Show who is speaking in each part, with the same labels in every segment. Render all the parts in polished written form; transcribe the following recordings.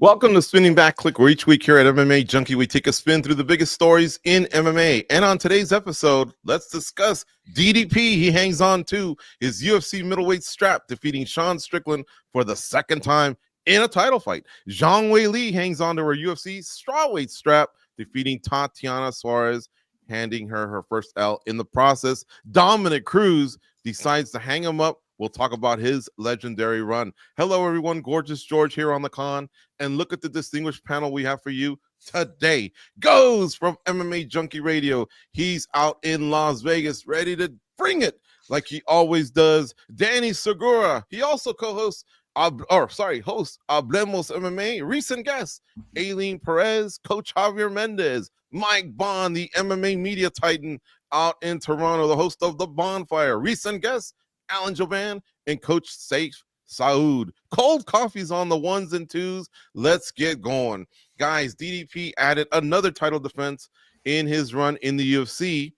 Speaker 1: Welcome to Spinning Back Clique, where each week here at MMA Junkie, we take a spin through the biggest stories in MMA. And on today's episode, let's discuss DDP. He hangs on to his UFC middleweight strap, defeating Sean Strickland for the second time in a title fight. Zhang Weili hangs on to her UFC strawweight strap, defeating Tatiana Suarez, handing her first L in the process. Dominick Cruz decides to hang him up. We'll talk about his legendary run. Hello, everyone. Gorgeous George here on the con. And look at the distinguished panel we have for you today. Goes from MMA Junkie Radio. He's out in Las Vegas, ready to bring it like he always does. Danny Segura. He also co-hosts, hosts Hablemos MMA. Recent guest, Aileen Perez, Coach Javier Mendez, Mike Bond, the MMA media titan out in Toronto, the host of The Bonfire. Recent guest, Alan Jovan, and Coach Saif Saud. Cold coffees on the ones and twos. Let's get going. Guys, DDP added another title defense in his run in the UFC.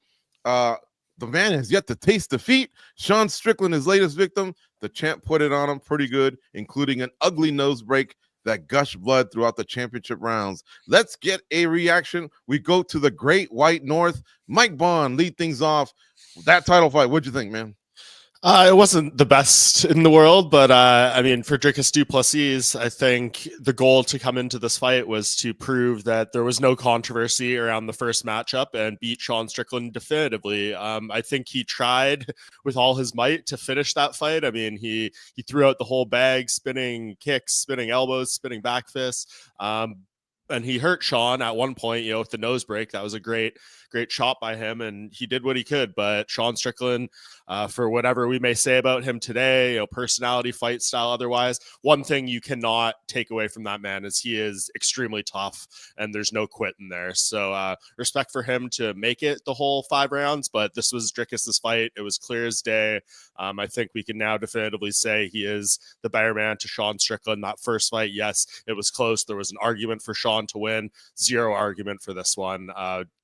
Speaker 1: The man has yet to taste defeat. Sean Strickland, his latest victim. The champ put it on him pretty good, including an ugly nose break that gushed blood throughout the championship rounds. Let's get a reaction. We go to the Great White North. Mike Bond, lead things off. That title fight, what'd you think, man?
Speaker 2: It wasn't the best in the world, but I mean, for Dricus Du Plessis, I think the goal to come into this fight was to prove that there was no controversy around the first matchup and beat Sean Strickland definitively. I think he tried with all his might to finish that fight. I mean, he threw out the whole bag, spinning kicks, spinning elbows, spinning back fists. And he hurt Sean at one point, with the nose break. That was a great shot by him, and he did what he could. But Sean Strickland, for whatever we may say about him today, personality, fight style, otherwise, one thing you cannot take away from that man is he is extremely tough, and there's no quitting there. So respect for him to make it the whole 5 rounds, but this was Dricus's fight. It was clear as day. I think we can now definitively say he is the better man to Sean Strickland. That first fight, yes, it was close. There was an argument for Sean to win. Zero argument for this one.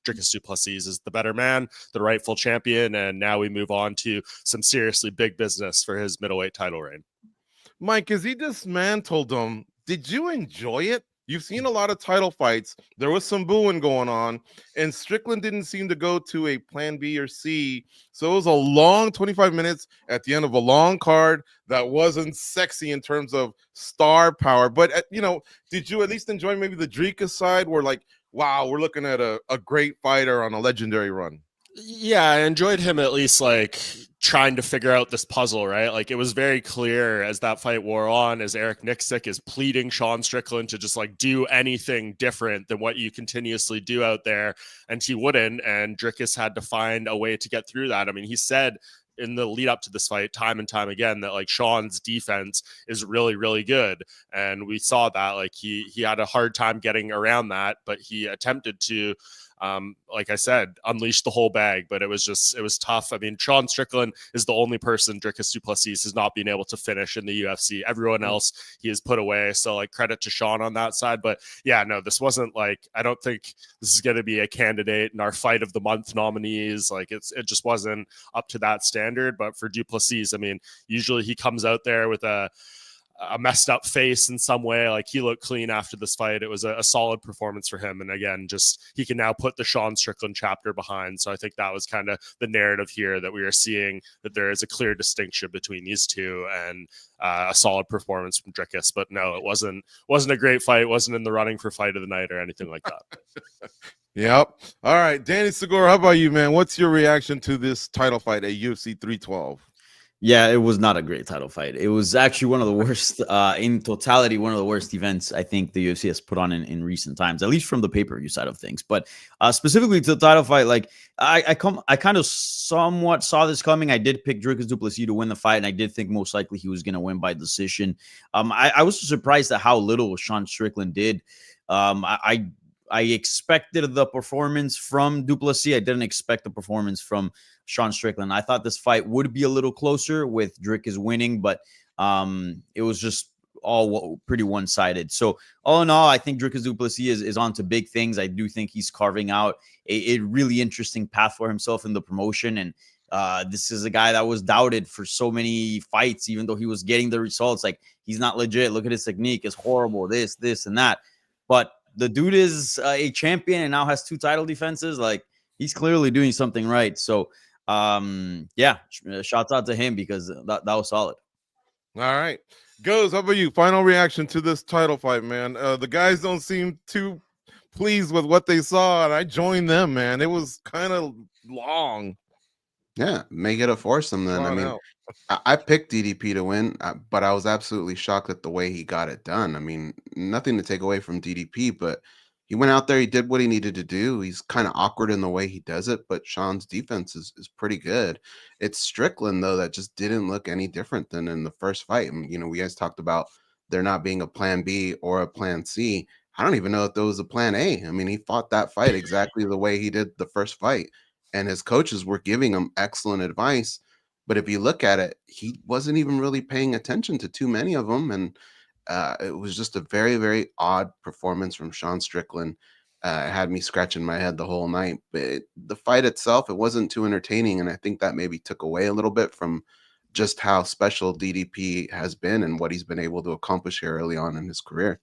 Speaker 2: Dricus Du Plessis is the better man, the rightful champion, and now we move on to some seriously big business for his middleweight title reign.
Speaker 1: Mike, as he dismantled him, did you enjoy it? You've seen a lot of title fights. There was some booing going on, and Strickland didn't seem to go to a plan B or C. So it was a long 25 minutes at the end of a long card that wasn't sexy in terms of star power. But, did you at least enjoy maybe the Dricus side where, like, wow, we're looking at a great fighter on a legendary run?
Speaker 2: Yeah, I enjoyed him at least trying to figure out this puzzle, right? Like, it was very clear as that fight wore on, as Eric Nixick is pleading Sean Strickland to just do anything different than what you continuously do out there, and he wouldn't, and Dricus had to find a way to get through that. I mean, he said in the lead up to this fight time and time again that Sean's defense is really, really good. And we saw that he had a hard time getting around that, but he attempted to, like I said, unleash the whole bag, but it was tough. I mean, Sean Strickland is the only person Dricus Du Plessis has not been able to finish in the UFC. Everyone else he has put away. So credit to Sean on that side. But yeah, no, this wasn't I don't think this is going to be a candidate in our fight of the month nominees. It just wasn't up to that standard. But for Du Plessis, I mean, usually he comes out there with a messed up face in some way. He looked clean after this fight. It was a solid performance for him. And again, just he can now put the Sean Strickland chapter behind. So I think that was kind of the narrative here, that we are seeing that there is a clear distinction between these two, and a solid performance from Dricus. But no, it wasn't a great fight. Wasn't in the running for fight of the night or anything like that.
Speaker 1: Yep. All right, Danny Segura, how about you, man? What's your reaction to this title fight at UFC 312?
Speaker 3: Yeah, it was not a great title fight. It was actually one of the worst, in totality, one of the worst events I think the UFC has put on in recent times, at least from the pay-per-view side of things. But specifically to the title fight, I kind of somewhat saw this coming. I did pick Dricus Du Plessis to win the fight, and I did think most likely he was going to win by decision. I was surprised at how little Sean Strickland did. I expected the performance from Du Plessis. I didn't expect the performance from Sean Strickland. I thought this fight would be a little closer with Dricus winning, but it was just all pretty one-sided. So all in all, I think Dricus Du Plessis is on to big things. I do think he's carving out a really interesting path for himself in the promotion. And This is a guy that was doubted for so many fights, even though he was getting the results. Like, he's not legit. Look at his technique. It's horrible. This, and that. But the dude is a champion and now has 2 title defenses. Like, he's clearly doing something right. So, yeah, shouts out to him because that was solid.
Speaker 1: All right. Goes, how about you? Final reaction to this title fight, man. The guys don't seem too pleased with what they saw, and I joined them, man. It was kind of long.
Speaker 4: Yeah, make it a foursome then. I mean, I picked DDP to win, but I was absolutely shocked at the way he got it done. I mean, nothing to take away from DDP, but he went out there, he did what he needed to do. He's kind of awkward in the way he does it, but Sean's defense is pretty good. It's Strickland, though, that just didn't look any different than in the first fight. And, you know, we guys talked about there not being a plan B or a plan C. I don't even know if there was a plan A. I mean, he fought that fight exactly the way he did the first fight. And his coaches were giving him excellent advice. But if you look at it, he wasn't even really paying attention to too many of them. And it was just a very, very odd performance from Sean Strickland. It had me scratching my head the whole night. But the fight itself, it wasn't too entertaining. And I think that maybe took away a little bit from just how special DDP has been and what he's been able to accomplish here early on in his career.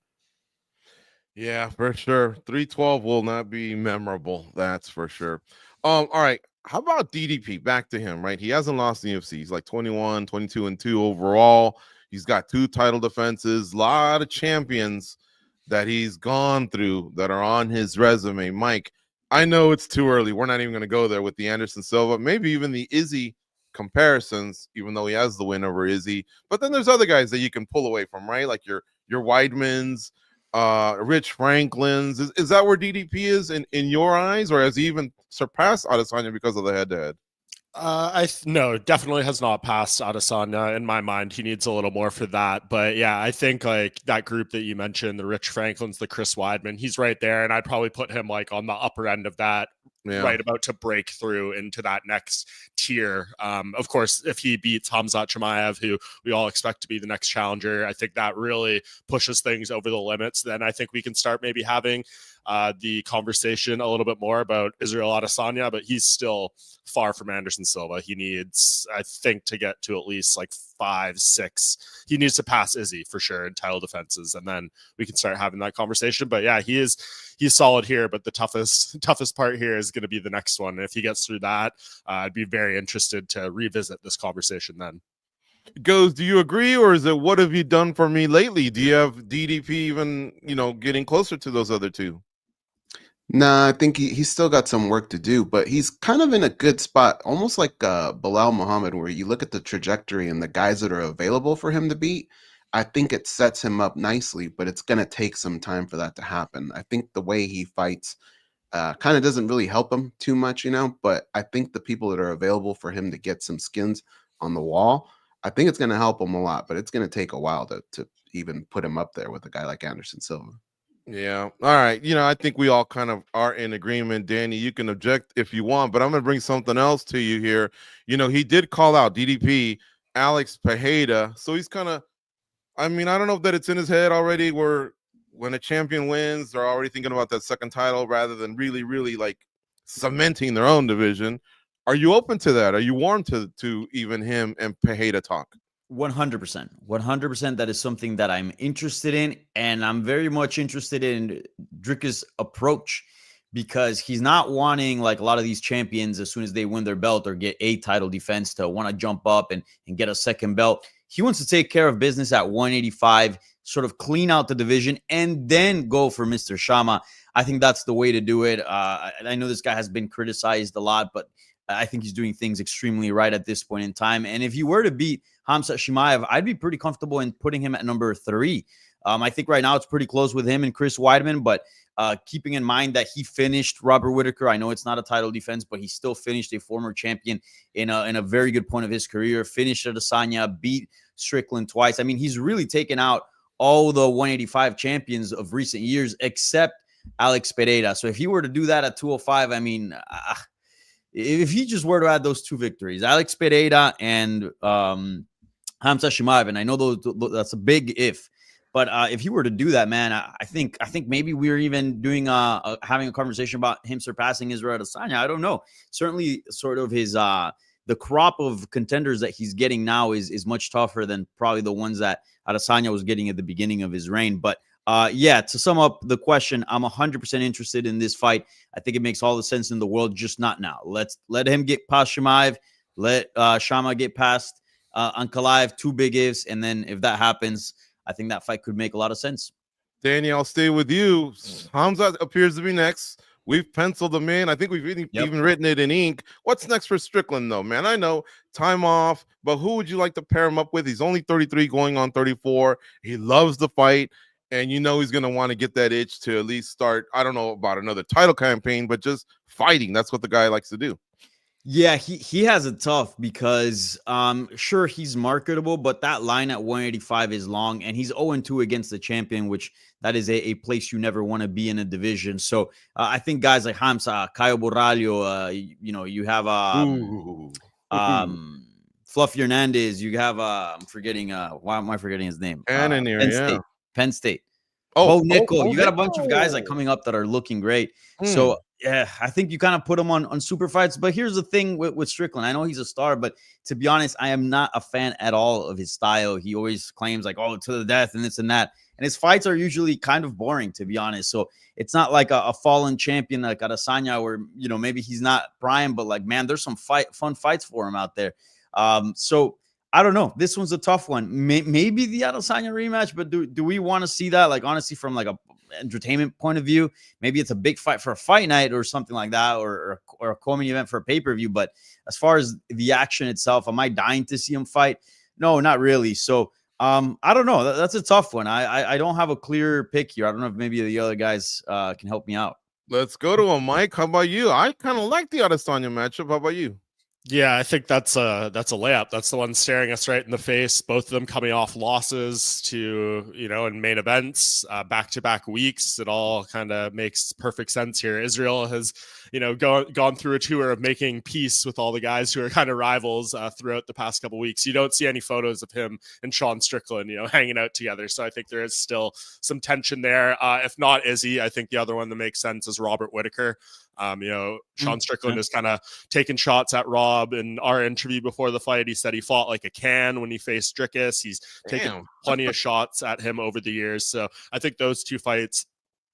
Speaker 1: Yeah, for sure. 312 will not be memorable. That's for sure. All right. How about DDP? Back to him, right? He hasn't lost in the UFC. He's like 21, 22-2 overall. He's got 2 title defenses, a lot of champions that he's gone through that are on his resume. Mike, I know it's too early. We're not even going to go there with the Anderson Silva, maybe even the Izzy comparisons, even though he has the win over Izzy. But then there's other guys that you can pull away from, right? Like your Weidmans, Rich Franklin's. Is that where DDP is in your eyes, or has he even surpassed Adesanya because of the head-to-head?
Speaker 2: No, definitely has not passed Adesanya in my mind. He needs a little more for that. But yeah, I think like that group that you mentioned, the Rich Franklins, the Chris Weidman, he's right there. And I'd probably put him like on the upper end of that, right about to break through into that next tier. Of course, if he beats Khamzat Chimaev, who we all expect to be the next challenger, I think that really pushes things over the limits. Then I think we can start maybe having the conversation a little bit more about Israel Adesanya, but he's still far from Anderson Silva. He needs, I think, to get to at least like 5, 6. He needs to pass Izzy for sure in title defenses, and then we can start having that conversation. But yeah, he's solid here, but the toughest part here is going to be the next one. And if he gets through that, I'd be very interested to revisit this conversation then.
Speaker 1: Goes, do you agree, or is it what have you done for me lately? Do you have DDP even, getting closer to those other 2?
Speaker 4: Nah, I think he's still got some work to do, but he's kind of in a good spot, almost like Bilal Muhammad, where you look at the trajectory and the guys that are available for him to beat. I think it sets him up nicely, but it's going to take some time for that to happen. I think the way he fights kind of doesn't really help him too much, but I think the people that are available for him to get some skins on the wall, I think it's going to help him a lot, but it's going to take a while to even put him up there with a guy like Anderson Silva.
Speaker 1: Yeah. All right. I think we all kind of are in agreement. Danny, you can object if you want, but I'm going to bring something else to you here. He did call out DDP, Alex Pereira. So he's kind of, I don't know if that it's in his head already where when a champion wins, they're already thinking about that second title rather than really, really like cementing their own division. Are you open to that? Are you warm to even him and Pereira talk?
Speaker 3: 100%. That is something that I'm interested in, and I'm very much interested in Dricus' approach, because he's not wanting, like a lot of these champions, as soon as they win their belt or get a title defense, to want to jump up and get a second belt. He wants to take care of business at 185, sort of clean out the division, and then go for Mr. Shama. I think that's the way to do it. I know this guy has been criticized a lot, but I think he's doing things extremely right at this point in time. And if he were to beat Khamzat Chimaev, I'd be pretty comfortable in putting him at number 3. I think right now it's pretty close with him and Chris Weidman, but keeping in mind that he finished Robert Whittaker. I know it's not a title defense, but he still finished a former champion in a very good point of his career, finished Adesanya, beat Strickland twice. He's really taken out all the 185 champions of recent years, except Alex Pereira. So if he were to do that at 205, if he just were to add those 2 victories, Alex Pereira and Khamzat Chimaev, and I know that's a big if, but if he were to do that, man, I think maybe we're even doing having a conversation about him surpassing Israel Adesanya. I don't know. Certainly, sort of his the crop of contenders that he's getting now is much tougher than probably the ones that Adesanya was getting at the beginning of his reign. But yeah, to sum up the question, I'm 100% interested in this fight. I think it makes all the sense in the world, just not now. Let him get past Chimaev, let Shama get past Ankalaev, 2 big ifs, and then if that happens, I think that fight could make a lot of sense.
Speaker 1: Danny, I'll stay with you. Hamza appears to be next. We've penciled him in. I think we've even written it in ink. What's next for Strickland, though, man? I know time off, but who would you like to pair him up with? He's only 33 going on 34. He loves the fight, and you know he's going to want to get that itch to at least start, I don't know about another title campaign, but just fighting. That's what the guy likes to do.
Speaker 3: Yeah, he has it tough because sure, he's marketable, but that line at 185 is long, and he's 0-2 against the champion, which that is a place you never want to be in a division. So I think guys like Hamza, Caio Borralho, you have Fluffy Hernandez, you have I'm forgetting why am I forgetting his name? Penn State. Oh, Nickel. You got a bunch of guys like coming up that are looking great. So yeah, I think you kind of put him on super fights. But here's the thing with Strickland. I know he's a star, but to be honest, I am not a fan at all of his style. He always claims like, oh, to the death and this and that. And his fights are usually kind of boring, to be honest. So it's not like a fallen champion like Adesanya where, maybe he's not prime, but like, man, there's some fun fights for him out there. So I don't know. This one's a tough one. Maybe the Adesanya rematch, but do we want to see that? Like, honestly, from like a entertainment point of view, maybe it's a big fight for a fight night or something like that, or a co-main event for a pay-per-view. But as far as the action itself, am I dying to see him fight? No, not really. So I don't know. That's a tough one. I don't have a clear pick here. I don't know if maybe the other guys can help me out.
Speaker 1: Let's go to him, Mike. How about you? I kind of like the Adesanya matchup. How about you?
Speaker 2: Yeah, I think that's a layup. That's the one staring us right in the face. Both of them coming off losses to, in main events, back-to-back weeks. It all kind of makes perfect sense here. Israel has, gone through a tour of making peace with all the guys who are kind of rivals throughout the past couple weeks. You don't see any photos of him and Sean Strickland, hanging out together. So I think there is still some tension there. If not Izzy, I think the other one that makes sense is Robert Whittaker. Sean Strickland is kind of taking shots at Rob. In our interview before the fight, he said he fought like a can when he faced Dricus. He's taken plenty of shots at him over the years. So I think those two fights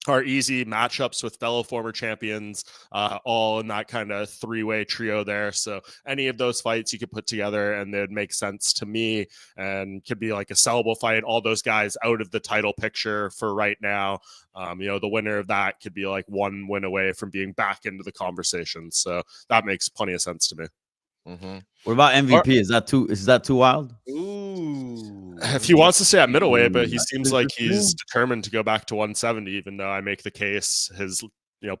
Speaker 2: are easy matchups with fellow former champions, all in that kind of 3-way trio there. So any of those fights you could put together and they'd make sense to me and could be like a sellable fight. All those guys out of the title picture for right now. The winner of that could be like one win away from being back into the conversation. So that makes plenty of sense to me.
Speaker 3: What about MVP? Is that too wild?
Speaker 1: Ooh.
Speaker 2: If he wants to stay at middleweight, but he seems like he's determined to go back to 170, even though I make the case his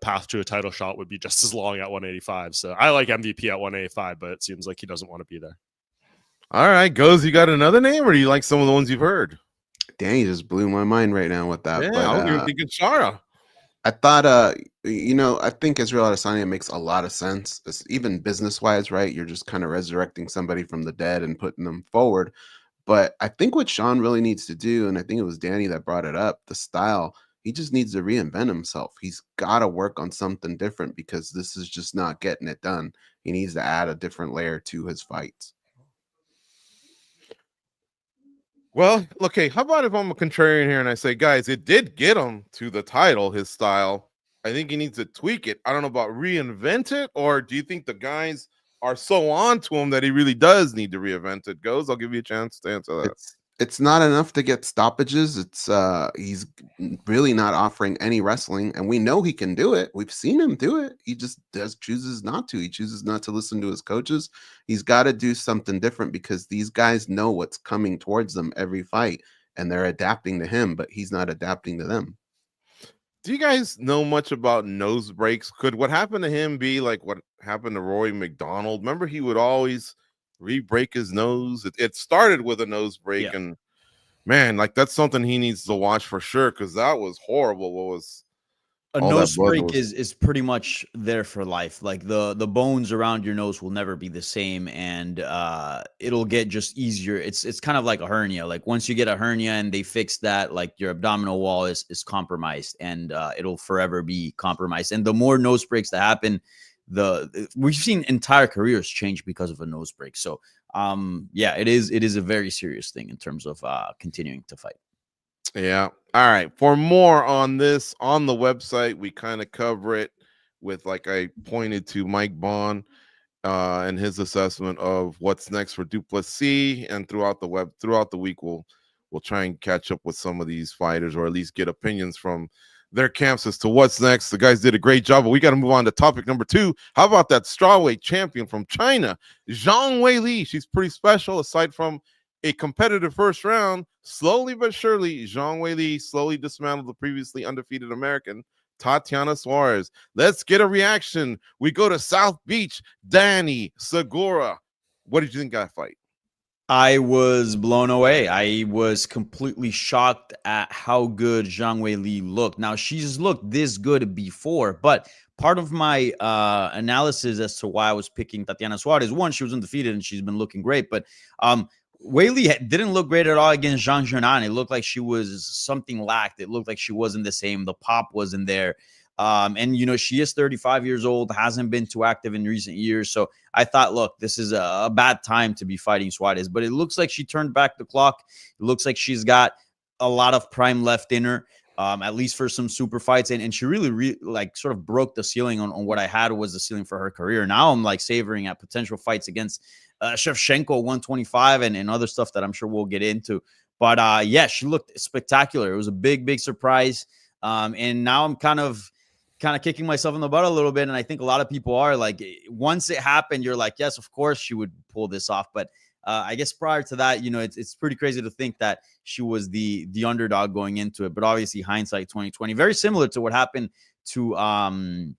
Speaker 2: path to a title shot would be just as long at 185. So I like MVP at 185, but it seems like he doesn't want to be there.
Speaker 1: All right, Goes, you got another name, or do you like some of the ones you've heard?
Speaker 4: Danny just blew my mind right now with that.
Speaker 1: Yeah,
Speaker 4: but,
Speaker 1: I was even thinking Shara.
Speaker 4: I thought, I think Israel Adesanya makes a lot of sense. It's even business-wise, right? You're just kind of resurrecting somebody from the dead and putting them forward. But I think what Sean really needs to do, and I think it was Danny that brought it up, the style, he just needs to reinvent himself. He's got to work on something different because this is just not getting it done. He needs to add a different layer to his fights.
Speaker 1: Well, okay, how about if I'm a contrarian here and I say, guys, it did get him to the title, his style. I think he needs to tweak it. I don't know about reinvent it, or do you think the guys are so on to him that he really does need to reinvent it? Goes, I'll give you a chance to answer that.
Speaker 4: It's not enough to get stoppages. It's he's really not offering any wrestling, and we know he can do it. We've seen him do it. He just chooses not to. He chooses not to listen to his coaches. He's got to do something different because these guys know what's coming towards them every fight, and they're adapting to him, but he's not adapting to them.
Speaker 1: Do you guys know much about nose breaks? Could what happened to him be like what happened to Roy McDonald? Remember, he would always re-break his nose. It started with a nose break, and man, like that's something he needs to watch for sure because that was horrible. What was
Speaker 3: a nose break is pretty much there for life. Like the bones around your nose will never be the same, and it'll get just easier. It's kind of like a hernia. Like once you get a hernia and they fix that, like your abdominal wall is compromised, and it'll forever be compromised. And the more nose breaks that happen, we've seen entire careers change because of a nose break. So yeah, it is a very serious thing in terms of continuing to fight.
Speaker 1: Yeah. All right. For more on this on the website, we kind of cover it with, like I pointed to, Mike Bond and his assessment of what's next for Du Plessis, and throughout the week we'll try and catch up with some of these fighters, or at least get opinions from their camps as to what's next. The guys did a great job, but we got to move on to topic number 2. How about that strawweight champion from China, Zhang Weili? She's pretty special. Aside from a competitive first round, slowly but surely, Zhang Weili slowly dismantled the previously undefeated American Tatiana Suarez. Let's get a reaction. We go to South Beach. Danny Segura, what did you think of that fight?
Speaker 3: I was blown away. I was completely shocked at how good Zhang Weili looked. Now, she's looked this good before, but part of my analysis as to why I was picking Tatiana Suarez, one, she was undefeated and she's been looking great, but Weili didn't look great at all against Zhang Zhenan. It looked like she was something lacked. It looked like she wasn't the same. The pop wasn't there. And, you know, she is 35 years old, hasn't been too active in recent years. So I thought, look, this is a bad time to be fighting Suarez. But it looks like she turned back the clock. It looks like she's got a lot of prime left in her, at least for some super fights. And she really like sort of broke the ceiling on what I had was the ceiling for her career. Now I'm like savoring at potential fights against Shevchenko 125 and other stuff that I'm sure we'll get into. But yeah, she looked spectacular. It was a big surprise. And now I'm kind of kicking myself in the butt a little bit. And I think a lot of people are like, once it happened, you're like, yes, of course she would pull this off. But I guess prior to that, you know, it's pretty crazy to think that she was the underdog going into it. But obviously hindsight 2020, very similar to what happened to Merab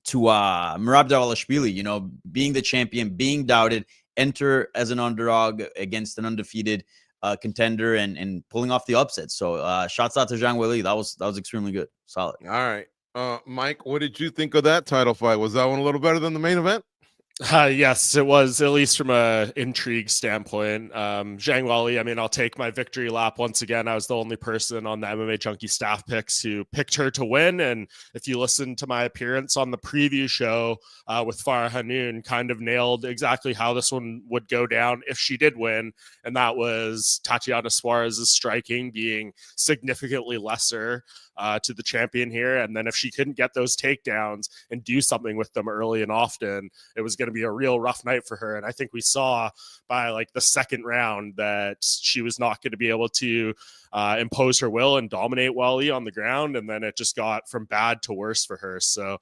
Speaker 3: Dvalishvili, you know, being the champion, being doubted, enter as an underdog against an undefeated contender and pulling off the upset. So shouts out to Zhang Weili. That was extremely good. Solid.
Speaker 1: All right. Mike, what did you think of that title fight? Was that one a little better than the main event?
Speaker 2: Yes, it was, at least from a intrigue standpoint. Zhang Weili, I mean, I'll take my victory lap once again. I was the only person on the MMA Junkie staff picks who picked her to win. And if you listen to my appearance on the preview show with Farah Hanoun, kind of nailed exactly how this one would go down if she did win. And that was Tatiana Suarez's striking being significantly lesser to the champion here. And then if she couldn't get those takedowns and do something with them early and often, it was going to be a real rough night for her. And I think we saw by like the second round that she was not going to be able to impose her will and dominate Weili on the ground. And then it just got from bad to worse for her. So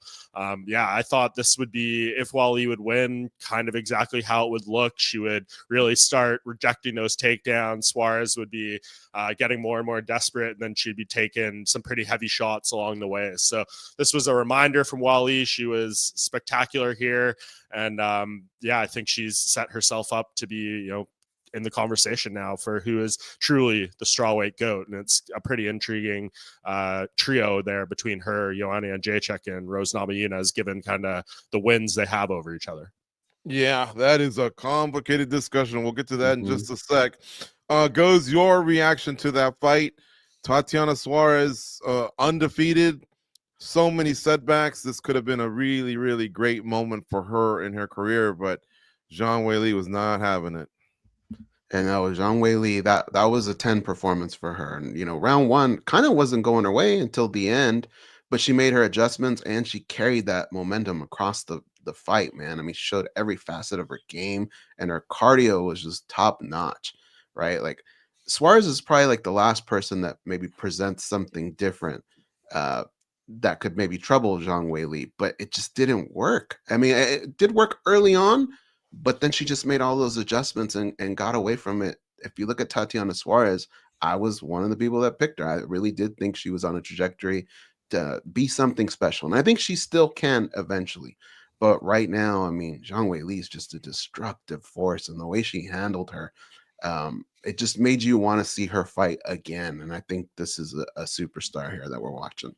Speaker 2: yeah, I thought this would be, if Weili would win, kind of exactly how it would look. She would really start rejecting those takedowns. Suarez would be getting more and more desperate, and then she'd be taking some pretty heavy shots along the way. So this was a reminder from Weili. She was spectacular here. And yeah, I think she's set herself up to be, you know, in the conversation now for who is truly the strawweight GOAT. And it's a pretty intriguing trio there between her, Joanna Jędrzejczyk, and Rose Namajunas, given kind of the wins they have over each other.
Speaker 1: Yeah, that is a complicated discussion. We'll get to that in just a sec. Goes your reaction to that fight? Tatiana Suarez, undefeated, so many setbacks. This could have been a really great moment for her in her career, but Zhang Weili was not having it.
Speaker 4: And that was Zhang Weili. That was a 10 performance for her. And, you know, round one kind of wasn't going her way until the end, but she made her adjustments and she carried that momentum across the fight, man. I mean, she showed every facet of her game and her cardio was just top notch, right? Like Suarez is probably like the last person that maybe presents something different that could maybe trouble Zhang Weili, but it just didn't work. I mean, it did work early on, but then she just made all those adjustments and got away from it. If you look at Tatiana Suarez, I was one of the people that picked her. I really did think she was on a trajectory to be something special. And I think she still can eventually. But right now, I mean, Zhang Weili is just a destructive force. And the way she handled her, it just made you want to see her fight again. And I think this is a superstar here that we're watching.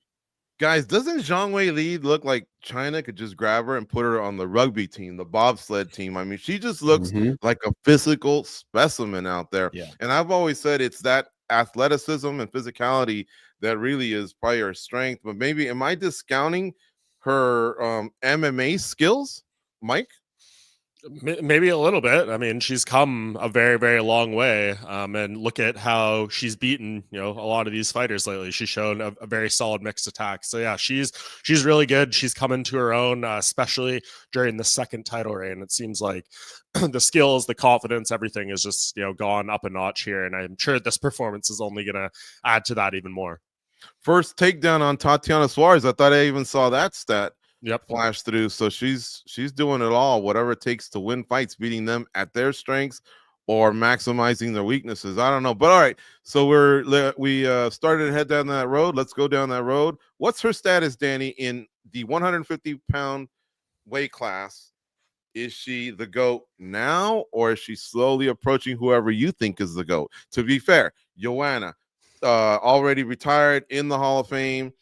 Speaker 1: Guys, doesn't Zhang Weili look like China could just grab her and put her on the rugby team, the bobsled team? I mean, she just looks like a physical specimen out there.
Speaker 3: Yeah.
Speaker 1: And I've always said it's that athleticism and physicality that really is probably her strength. But maybe, am I discounting her MMA skills, Mike?
Speaker 2: Maybe a little bit. I mean, she's come a very, very long way. And look at how she's beaten, a lot of these fighters lately. She's shown a very solid mixed attack. So yeah, she's really good. She's come into her own, especially during the second title reign. It seems like the skills, the confidence, everything is just, gone up a notch here. And I'm sure this performance is only going to add to that even more.
Speaker 1: First takedown on Tatiana Suarez. I thought I even saw that stat.
Speaker 2: Yep,
Speaker 1: flash through. So she's doing it all, whatever it takes to win fights, beating them at their strengths or maximizing their weaknesses. I don't know, but all right. So we started to head down that road. Let's go down that road. What's her status, Danny, in the 150-pound weight class? Is she the GOAT now, or is she slowly approaching whoever you think is the GOAT? To be fair, Joanna, already retired, in the Hall of Fame,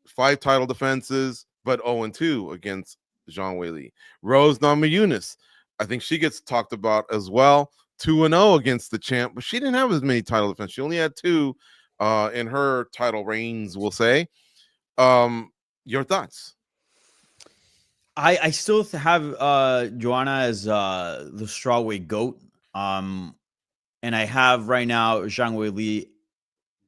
Speaker 1: 5 title defenses, but 0-2 against Zhang Weili. Rose Namajunas, I think she gets talked about as well. 2-0 against the champ, but she didn't have as many title defenses. She only had 2 in her title reigns, we'll say. Your thoughts?
Speaker 3: I still have Joanna as the strawweight GOAT. And I have right now Zhang Weili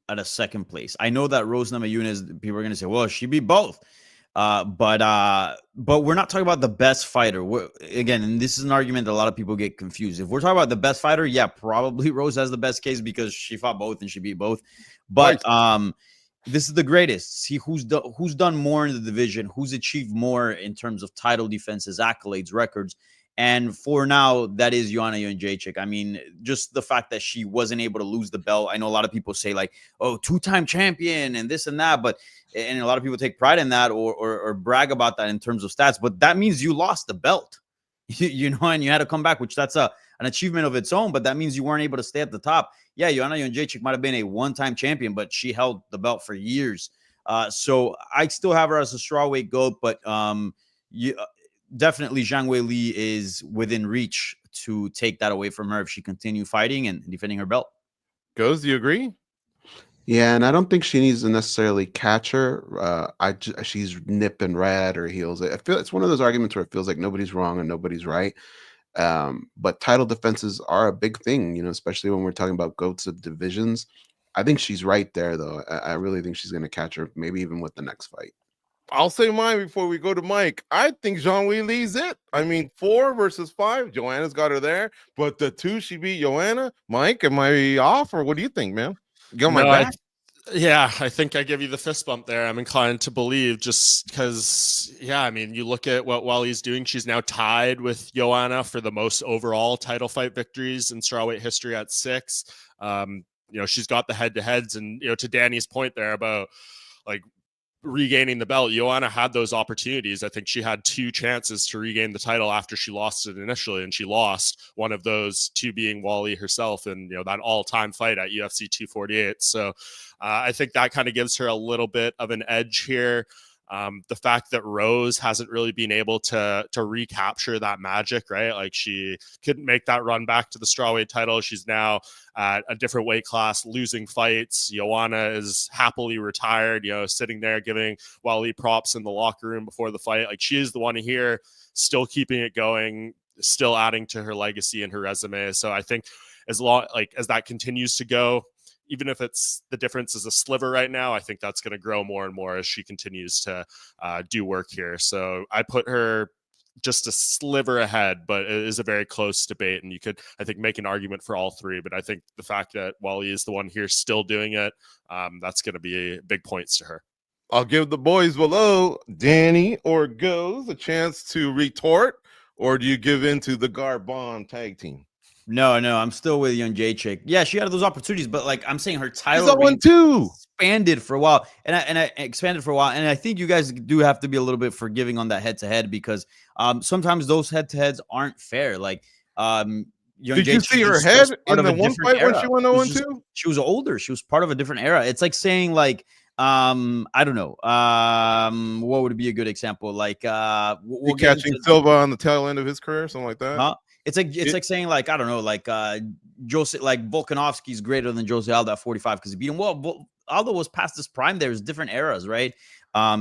Speaker 3: at a second place. I know that Rose Namajunas, people are going to say, well, she beat both. But we're not talking about the best fighter. Again, and this is an argument that a lot of people get confused. If we're talking about the best fighter, yeah, probably Rose has the best case because she fought both and she beat both. But this is the greatest. See who's done more in the division, who's achieved more in terms of title defenses, accolades, records. And for now, that is Joanna Jędrzejczyk. I mean, just the fact that she wasn't able to lose the belt. I know a lot of people say like, oh, 2-time champion and this and that, and a lot of people take pride in that or brag about that in terms of stats. But that means you lost the belt, and you had to come back, which that's an achievement of its own. But that means you weren't able to stay at the top. Yeah, Joanna Jędrzejczyk might have been a 1-time champion, but she held the belt for years. So I still have her as a strawweight GOAT, but definitely Zhang Weili is within reach to take that away from her if she continue fighting and defending her belt.
Speaker 1: Do you agree?
Speaker 4: Yeah, and I don't think she needs to necessarily catch her. She's nipping right at her heels. I feel it's one of those arguments where it feels like nobody's wrong and nobody's right. But title defenses are a big thing, especially when we're talking about GOATs of divisions. I think she's right there, though. I really think she's going to catch her, maybe even with the next fight.
Speaker 1: I'll say mine before we go to Mike. I think Zhang Weili's it. I mean, 4 versus 5. Joanna's got her there, but the 2 she beat Joanna. Mike, am I off, or what do you think, man? You got my back?
Speaker 2: I think I give you the fist bump there. I'm inclined to believe just because, I mean, you look at what Weili's doing. She's now tied with Joanna for the most overall title fight victories in strawweight history at 6. She's got the head-to-heads, and to Danny's point there about like regaining the belt, Joanna had those opportunities. I think she had 2 chances to regain the title after she lost it initially, and she lost one of those 2 being Weili herself in that all-time fight at UFC 248. So I think that kind of gives her a little bit of an edge here. The fact that Rose hasn't really been able to recapture that magic, right? Like she couldn't make that run back to the strawweight title. She's now at a different weight class, losing fights. Joanna is happily retired, sitting there giving Weili props in the locker room before the fight. Like she is the one here, still keeping it going, still adding to her legacy and her resume. So I think as that continues to go, even if it's the difference is a sliver right now, I think that's going to grow more and more as she continues to do work here. So I put her just a sliver ahead, but it is a very close debate. And you could, I think, make an argument for all 3. But I think the fact that Weili is the one here still doing it, that's going to be big points to her.
Speaker 1: I'll give the boys below, Danny or Goes, a chance to retort, or do you give in to the Garbon tag team?
Speaker 3: No, I'm still with Jędrzejczyk. Yeah, she had those opportunities, but like I'm saying, her title expanded for a while, and I expanded for a while, and I think you guys do have to be a little bit forgiving on that head-to-head because sometimes those head-to-heads aren't fair. Like,
Speaker 1: did you see her head in the one fight when she went 0-2?
Speaker 3: She was older. She was part of a different era. It's like saying like, I don't know, what would be a good example? Like,
Speaker 1: we'll catching Silva on the tail end of his career, something like that.
Speaker 3: Huh? It's like saying like, I don't know, like Volkanovski's greater than Jose Aldo at 45 because he beat him. Well, Aldo was past his prime. There's different eras, right?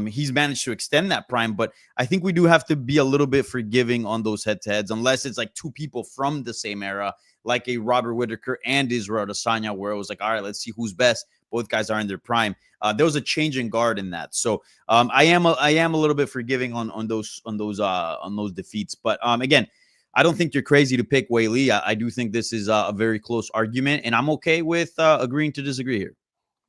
Speaker 3: He's managed to extend that prime, but I think we do have to be a little bit forgiving on those head-to-heads, unless it's like two people from the same era, like a Robert Whittaker and Israel Adesanya, where it was like, all right, let's see who's best. Both guys are in their prime. There was a change in guard in that, so I am a little bit forgiving on those defeats. But again, I don't think you're crazy to pick Weili. I do think this is a very close argument, and I'm okay with agreeing to disagree here.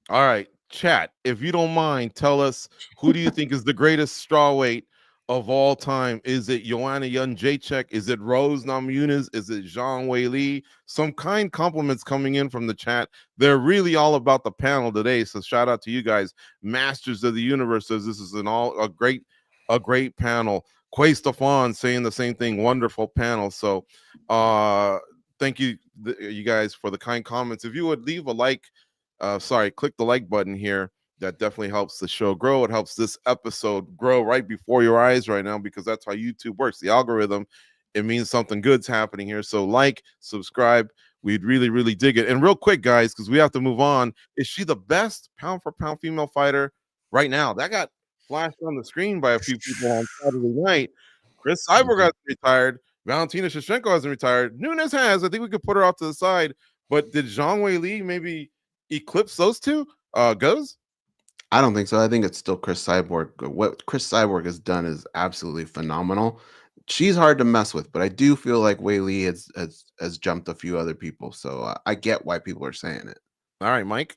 Speaker 1: All right, chat, if you don't mind, tell us, who do you think is the greatest strawweight of all time? Is it Joanna Jędrzejczyk? Is it Rose Namajunas? Is it Zhang Weili? Some kind compliments coming in from the chat. They're really all about the panel today, so shout out to you guys. Masters of the Universe says this is a great panel. Quay Stefan saying the same thing. Wonderful panel. So thank you guys for the kind comments. If you would leave a like, click the like button here. That definitely helps the show grow. It helps this episode grow right before your eyes right now, because that's how YouTube works. The algorithm, it means something good's happening here. So like, subscribe. We'd really, really dig it. And real quick, guys, because we have to move on. Is she the best pound for pound female fighter right now? That got flashed on the screen by a few people on Saturday night. Chris Cyborg hasn't retired. Valentina Shevchenko hasn't retired. Nunes has. I think we could put her off to the side. But did Zhang Weili maybe eclipse those two? Goes?
Speaker 4: I don't think so. I think it's still Chris Cyborg. What Chris Cyborg has done is absolutely phenomenal. She's hard to mess with, but I do feel like Weili has jumped a few other people. So I get why people are saying it.
Speaker 1: All right, Mike.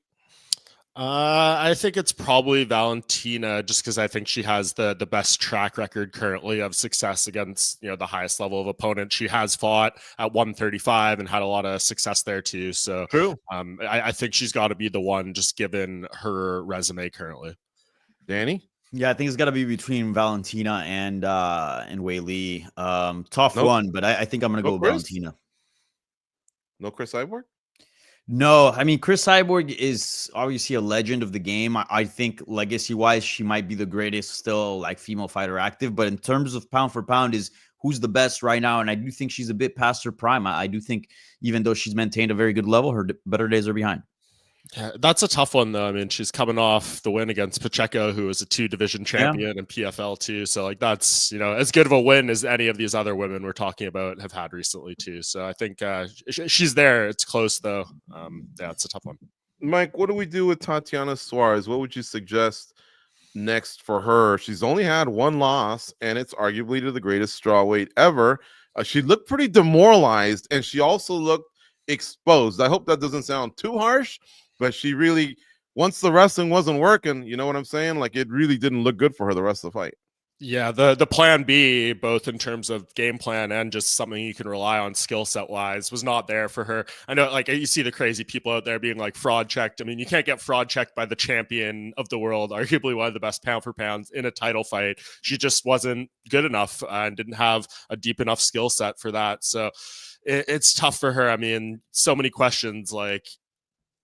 Speaker 2: I think it's probably Valentina, just because I think she has the best track record currently of success against the highest level of opponent. She has fought at 135 and had a lot of success there too. So
Speaker 1: true.
Speaker 2: I think she's got to be the one, just given her resume currently.
Speaker 1: Danny?
Speaker 3: Yeah, I think it's got to be between Valentina and Weili. Tough one, but I think I'm going to go with Valentina.
Speaker 1: No Chris Cyborg?
Speaker 3: No, I mean, Chris Cyborg is obviously a legend of the game. I think legacy-wise, she might be the greatest still, like, female fighter active. But in terms of pound for pound, is who's the best right now? And I do think she's a bit past her prime. I do think, even though she's maintained a very good level, her better days are behind.
Speaker 2: Yeah, that's a tough one, though. I mean, she's coming off the win against Pacheco, who was a 2-division champion in PFL too. So, like, that's as good of a win as any of these other women we're talking about have had recently too. So, I think she's there. It's close, though. Yeah, it's a tough one.
Speaker 1: Mike, what do we do with Tatiana Suarez? What would you suggest next for her? She's only had one loss, and it's arguably to the greatest strawweight ever. She looked pretty demoralized, and she also looked exposed. I hope that doesn't sound too harsh. But she really, once the wrestling wasn't working, you know what I'm saying? Like, it really didn't look good for her the rest of the fight.
Speaker 2: Yeah, the plan B, both in terms of game plan and just something you can rely on skill set wise, was not there for her. I know, like, you see the crazy people out there being like fraud checked. I mean, you can't get fraud checked by the champion of the world, arguably one of the best pound for pounds in a title fight. She just wasn't good enough and didn't have a deep enough skill set for that. So it's tough for her. I mean, so many questions, like,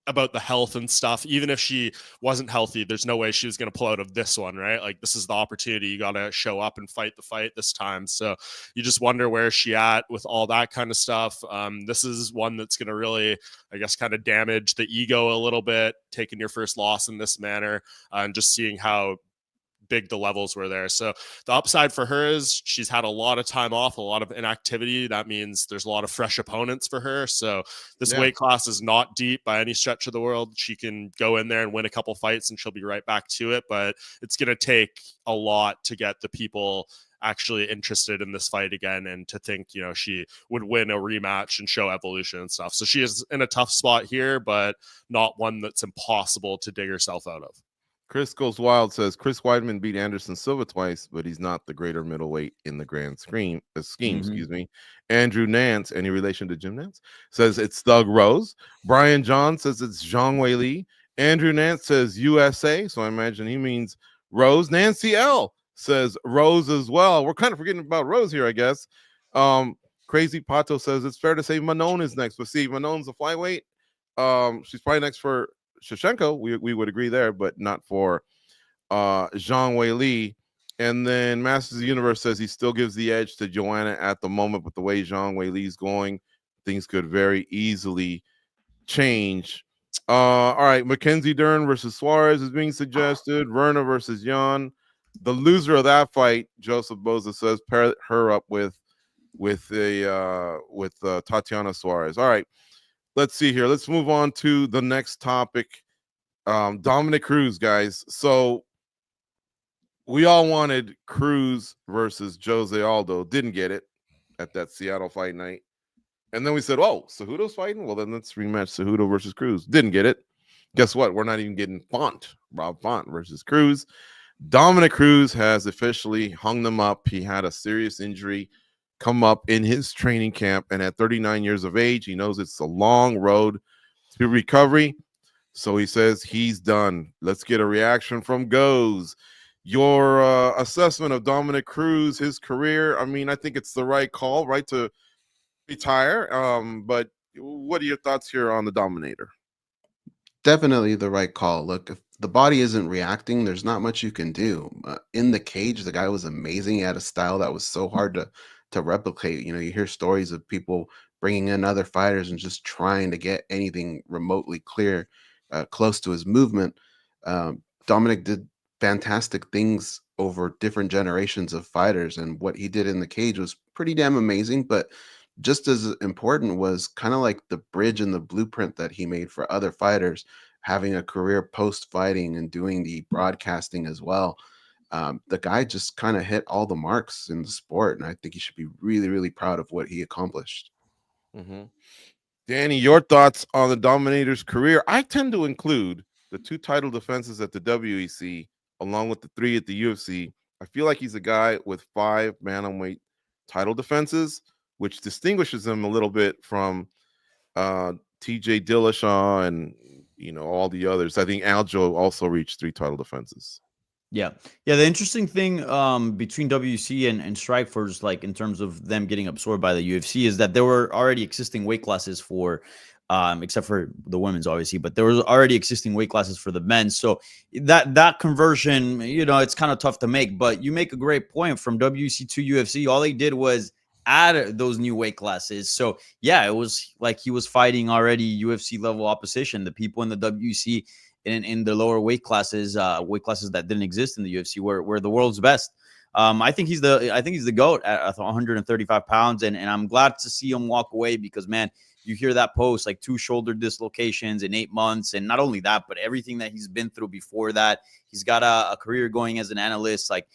Speaker 2: about the health and stuff. Even if she wasn't healthy, there's no way she was going to pull out of this one, right? Like, this is the opportunity. You got to show up and fight the fight this time. So you just wonder where she at with all that kind of stuff. This is one that's going to really, I guess, kind of damage the ego a little bit, taking your first loss in this manner, and just seeing how big the levels were there. So the upside for her is she's had a lot of time off, a lot of inactivity. That means there's a lot of fresh opponents for her. So this weight class is not deep by any stretch of the world. She can go in there and win a couple fights and she'll be right back to it. But it's going to take a lot to get the people actually interested in this fight again, and to think, she would win a rematch and show evolution and stuff. So she is in a tough spot here, but not one that's impossible to dig herself out of.
Speaker 1: Chris Goes Wild says Chris Weidman beat Anderson Silva twice, but he's not the greater middleweight in the grand scheme. Excuse me. Andrew Nance, any relation to Jim Nance, says it's Thug Rose. Brian John says it's Zhang Weili. Andrew Nance says USA, so I imagine he means Rose. Nancy L says Rose as well. We're kind of forgetting about Rose here, I guess. Crazy Pato says it's fair to say Manon is next, but see, Manon's a flyweight. She's probably next for Shevchenko, we would agree there, but not for Zhang Weili. And then Masters of the Universe says he still gives the edge to Joanna at the moment, but the way Zhang Weili's going, things could very easily change. All right, Mackenzie Dern versus Suarez is being suggested. Verna versus Jan. The loser of that fight, Joseph Boza says, pair her up with Tatiana Suarez. All right, let's see here. Let's move on to the next topic. Dominick Cruz, guys. So we all wanted Cruz versus Jose Aldo. Didn't get it at that Seattle fight night. And then we said, oh, Cejudo's fighting? Well, then let's rematch Cejudo versus Cruz. Didn't get it. Guess what? We're not even getting Rob Font versus Cruz. Dominick Cruz has officially hung them up. He had a serious injury come up in his training camp. And at 39 years of age, he knows it's a long road to recovery. So he says he's done. Let's get a reaction from Goes. Your assessment of Dominick Cruz, his career. I mean, I think it's the right call, right, to retire. But what are your thoughts here on the Dominator?
Speaker 4: Definitely the right call. Look, if the body isn't reacting, there's not much you can do. In the cage, the guy was amazing. He had a style that was so hard to replicate. You know, you hear stories of people bringing in other fighters and just trying to get anything remotely close to his movement. Dominic did fantastic things over different generations of fighters, and what he did in the cage was pretty damn amazing. But just as important was kind of like the bridge and the blueprint that he made for other fighters, having a career post-fighting and doing the broadcasting as well. The guy just kind of hit all the marks in the sport, and I think he should be really, really proud of what he accomplished.
Speaker 1: Mm-hmm. Danny, your thoughts on the Dominator's career? I tend to include the 2 title defenses at the WEC along with the 3 at the UFC. I feel like he's a guy with 5 bantamweight title defenses, which distinguishes him a little bit from TJ Dillashaw and, you know, all the others. I think Aljo also reached 3 title defenses.
Speaker 3: Yeah. The interesting thing between WC and Strikeforce, like in terms of them getting absorbed by the UFC, is that there were already existing weight classes for, except for the women's, obviously, but there was already existing weight classes for the men. So that conversion, you know, it's kind of tough to make. But you make a great point. From WC to UFC, all they did was add those new weight classes. So yeah, it was like he was fighting already UFC level opposition. The people in the WC in the lower weight classes that didn't exist in the UFC were the world's best. I think he's the GOAT at 135 pounds, and I'm glad to see him walk away, because man, you hear that post, like 2 shoulder dislocations in 8 months, and not only that, but everything that he's been through before that. He's got a career going as an analyst. Like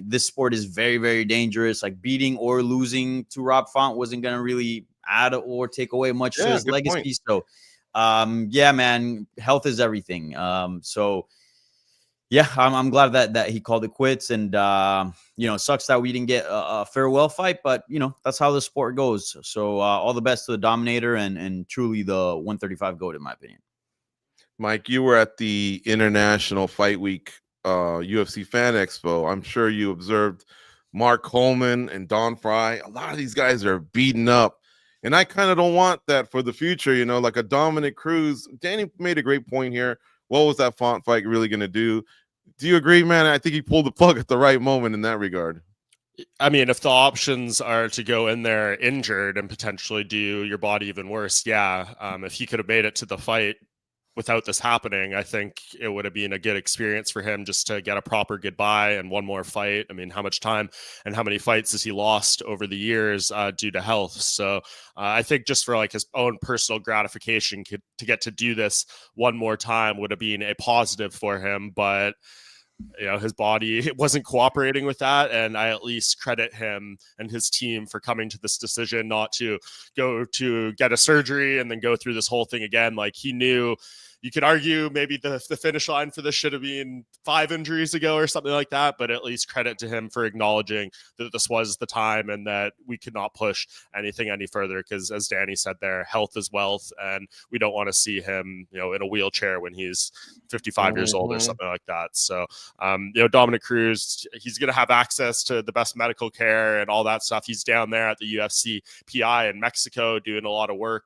Speaker 3: this sport is very, very dangerous. Like beating or losing to Rob Font wasn't gonna really add or take away much to his legacy. Point. So yeah, man, health is everything. So yeah, I'm glad that he called it quits, and you know, it sucks that we didn't get a farewell fight, but you know, that's how the sport goes. So all the best to the Dominator, and truly the 135 GOAT in my opinion.
Speaker 1: Mike, you were at the International Fight Week UFC Fan Expo. I'm sure you observed Mark Coleman and Don Fry. A lot of these guys are beaten up. And I kind of don't want that for the future, you know, like a Dominick Cruz. Danny made a great point here. What was that Font fight really going to do? Do you agree, man? I think he pulled the plug at the right moment in that regard.
Speaker 2: I mean, if the options are to go in there injured and potentially do your body even worse, yeah. If he could have made it to the fight without this happening, I think it would have been a good experience for him just to get a proper goodbye and one more fight. I mean, how much time and how many fights has he lost over the years due to health? So I think just for like his own personal gratification to get to do this one more time would have been a positive for him. But you know, his body wasn't cooperating with that, and I at least credit him and his team for coming to this decision not to go to get a surgery and then go through this whole thing again. Like, he knew. You could argue maybe the finish line for this should have been 5 injuries ago or something like that, but at least credit to him for acknowledging that this was the time and that we could not push anything any further, because as Danny said there, health is wealth, and we don't want to see him, you know, in a wheelchair when he's 55 years old or something like that. So, you know, Dominick Cruz, he's going to have access to the best medical care and all that stuff. He's down there at the UFC PI in Mexico doing a lot of work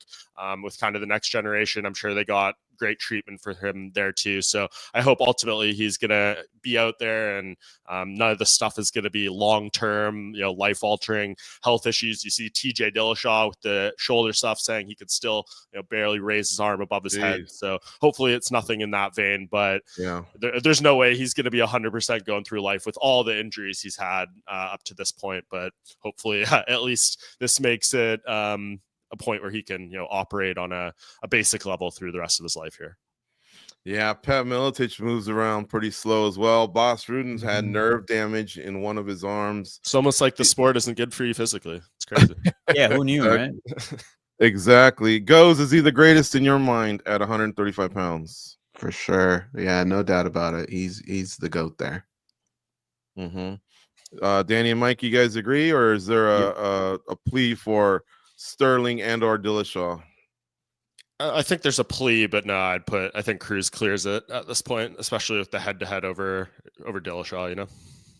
Speaker 2: with kind of the next generation. I'm sure they got great treatment for him there too. So I hope ultimately he's going to be out there and none of the stuff is going to be long-term, life-altering health issues. You see TJ Dillashaw with the shoulder stuff saying he could still, barely raise his arm above his head. So hopefully it's nothing in that vein, but there's no way he's going to be 100% going through life with all the injuries he's had up to this point. But hopefully at least this makes it a point where he can, operate on a basic level through the rest of his life here.
Speaker 1: Yeah, Pat Miletich moves around pretty slow as well. Boss Ruden's had nerve damage in one of his arms.
Speaker 2: It's almost like the sport isn't good for you physically. It's crazy.
Speaker 3: Yeah, who knew, right?
Speaker 1: Exactly. Goes, is he the greatest in your mind at 135 pounds?
Speaker 4: For sure. Yeah, no doubt about it. He's the GOAT there.
Speaker 1: Danny and Mike, you guys agree, or is there a plea for Sterling and or Dillashaw?
Speaker 2: I think there's a plea, but no, I think Cruz clears it at this point, especially with the head-to-head over Dillashaw,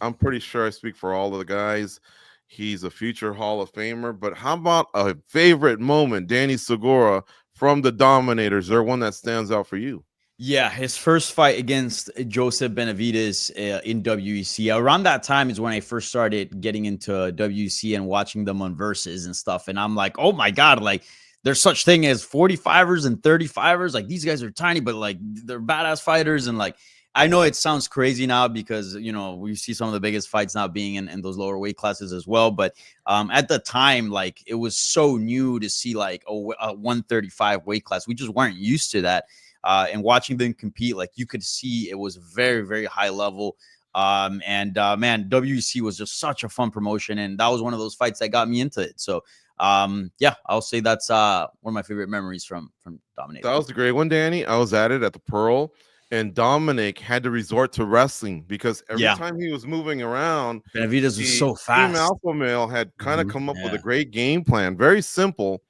Speaker 1: I'm pretty sure I speak for all of the guys. He's a future Hall of Famer, but how about a favorite moment, Danny Segura from the Dominators? Is there one that stands out for you?
Speaker 3: Yeah, his first fight against Joseph Benavidez in WEC. Around that time is when I first started getting into WEC and watching them on Versus and stuff. And I'm like, oh my God, like there's such thing as 45ers and 35ers. Like these guys are tiny, but like they're badass fighters. And like, I know it sounds crazy now because, we see some of the biggest fights now being in those lower weight classes as well. But at the time, like it was so new to see like a 135 weight class. We just weren't used to that. And watching them compete, like you could see it was very, very high level. Man, WEC was just such a fun promotion. And that was one of those fights that got me into it. So I'll say that's one of my favorite memories from Dominick.
Speaker 1: That was a great one, Danny. I was at it at the Pearl, and Dominick had to resort to wrestling because every time he was moving around,
Speaker 3: Benavidez was so fast.
Speaker 1: Team Alpha Male had kind of come up with a great game plan, very simple.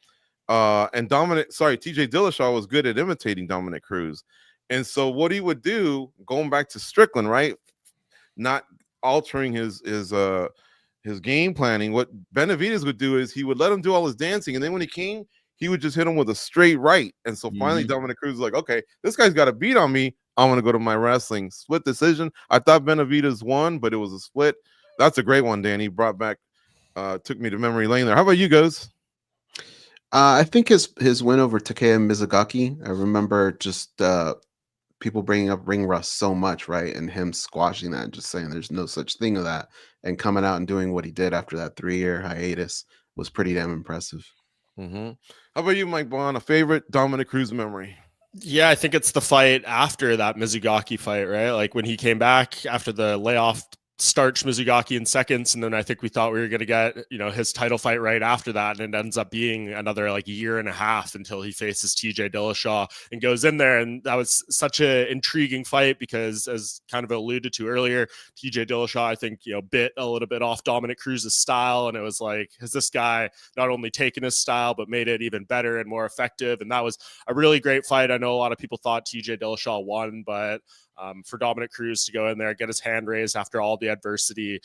Speaker 1: And TJ Dillashaw was good at imitating Dominick Cruz. And so what he would do, going back to Strickland, right? Not altering his game planning. What Benavidez would do is he would let him do all his dancing, and then when he came, he would just hit him with a straight right. And so finally Dominick Cruz was like, okay, this guy's got a beat on me. I'm going to go to my wrestling. Split decision. I thought Benavidez won, but it was a split. That's a great one, Danny. Brought back, took me to memory lane there. How about you guys?
Speaker 4: I think his win over Takeya Mizugaki, I remember just people bringing up ring rust so much, right? And him squashing that and just saying there's no such thing of that. And coming out and doing what he did after that 3-year hiatus was pretty damn impressive.
Speaker 1: How about you, Mike Bond? A favorite Dominick Cruz memory?
Speaker 2: Yeah, I think it's the fight after that Mizugaki fight, right? Like when he came back after the layoff, starched Mizugaki in seconds, and then I think we thought we were going to get his title fight right after that, and it ends up being another like year and a half until he faces TJ Dillashaw and goes in there. And that was such an intriguing fight because, as kind of alluded to earlier, TJ Dillashaw I think bit a little bit off Dominick Cruz's style, and it was like, has this guy not only taken his style but made it even better and more effective? And that was a really great fight. I know a lot of people thought TJ Dillashaw won, but for Dominick Cruz to go in there, get his hand raised after all the adversity,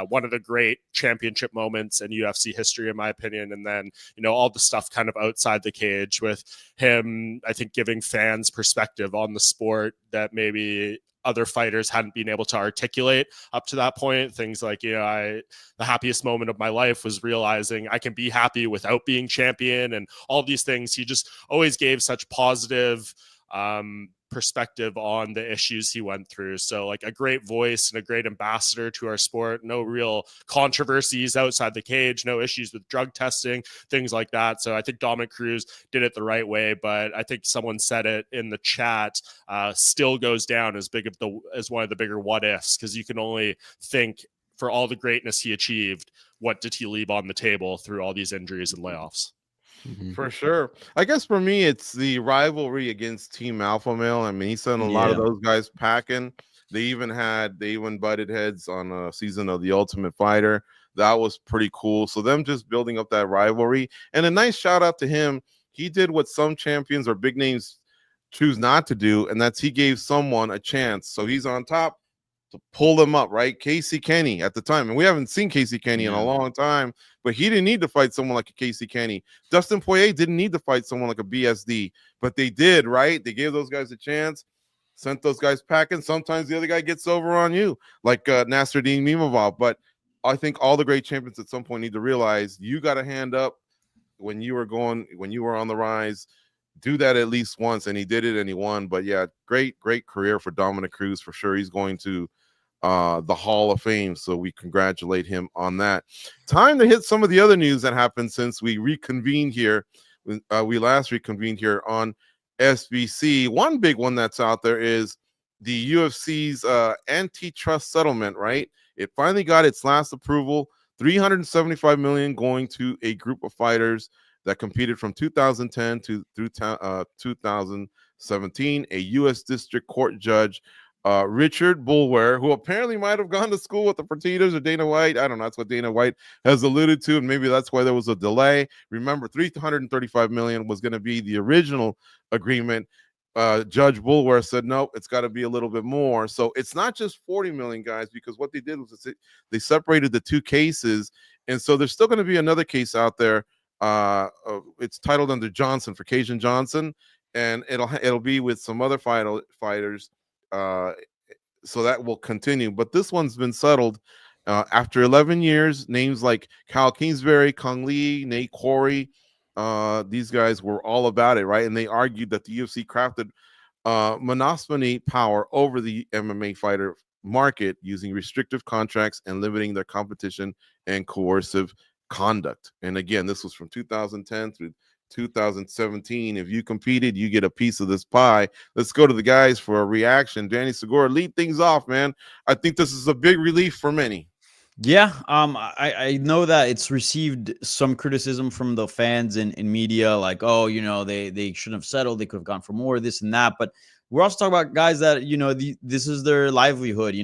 Speaker 2: one of the great championship moments in UFC history, in my opinion. And then, all the stuff kind of outside the cage with him, I think, giving fans perspective on the sport that maybe other fighters hadn't been able to articulate up to that point. Things like, the happiest moment of my life was realizing I can be happy without being champion, and all these things. He just always gave such positive perspective on the issues he went through. So like a great voice and a great ambassador to our sport. No real controversies outside the cage, no issues with drug testing, things like that. So I think Dominick Cruz did it the right way, but I think someone said it in the chat, still goes down as one of the bigger what ifs, because you can only think, for all the greatness he achieved, what did he leave on the table through all these injuries and layoffs?
Speaker 1: For sure. I guess for me, it's the rivalry against Team Alpha Male. I mean, he sent a lot of those guys packing. They even butted heads on a season of The Ultimate Fighter. That was pretty cool. So them just building up that rivalry. And a nice shout out to him. He did what some champions or big names choose not to do, and that's he gave someone a chance. So he's on top. to pull them up, right? Casey Kenny at the time, and we haven't seen Casey Kenny in a long time, but he didn't need to fight someone like a Casey Kenny. Dustin Poirier didn't need to fight someone like a BSD, but they did, right? They gave those guys a chance, sent those guys packing. Sometimes the other guy gets over on you, like Nasruddin Mimavov. But I think all the great champions at some point need to realize you got a hand up when you were on the rise. Do that at least once, and he did it, and he won. But yeah, great career for Dominick Cruz for sure. He's going to the Hall of Fame, so we congratulate him on that. Time to hit some of the other news that happened since we reconvened here. We last reconvened here on SBC. One big one that's out there is the UFC's antitrust settlement, right? It finally got its last approval. $375 million going to a group of fighters that competed from 2010 through 2017. A U.S. District Court judge, Richard Bulwer, who apparently might have gone to school with the Fertittas or Dana White. I don't know. That's what Dana White has alluded to, and maybe that's why there was a delay. Remember, $335 million was going to be the original agreement. Judge Bulwer said, no, it's got to be a little bit more. So it's not just 40 million, guys, because what they did was they separated the two cases. And so there's still going to be another case out there. It's titled under Johnson for Cajun Johnson, and it'll be with some other fighters. So that will continue. But this one's been settled after 11 years. Names like Kyle Kingsbury, Kung Lee, Nate Quarry, these guys were all about it, right? And they argued that the UFC crafted monopoly power over the MMA fighter market using restrictive contracts and limiting their competition and coercive conduct. And again, this was from 2010 through 2017. If you competed, you get a piece of this pie. Let's go to the guys for a reaction. Danny Segura, lead things off, man. I think this is a big relief for many.
Speaker 3: Yeah, I know that it's received some criticism from the fans and media, like, oh, they shouldn't have settled, they could have gone for more, this and that. But we're also talking about guys that, this is their livelihood.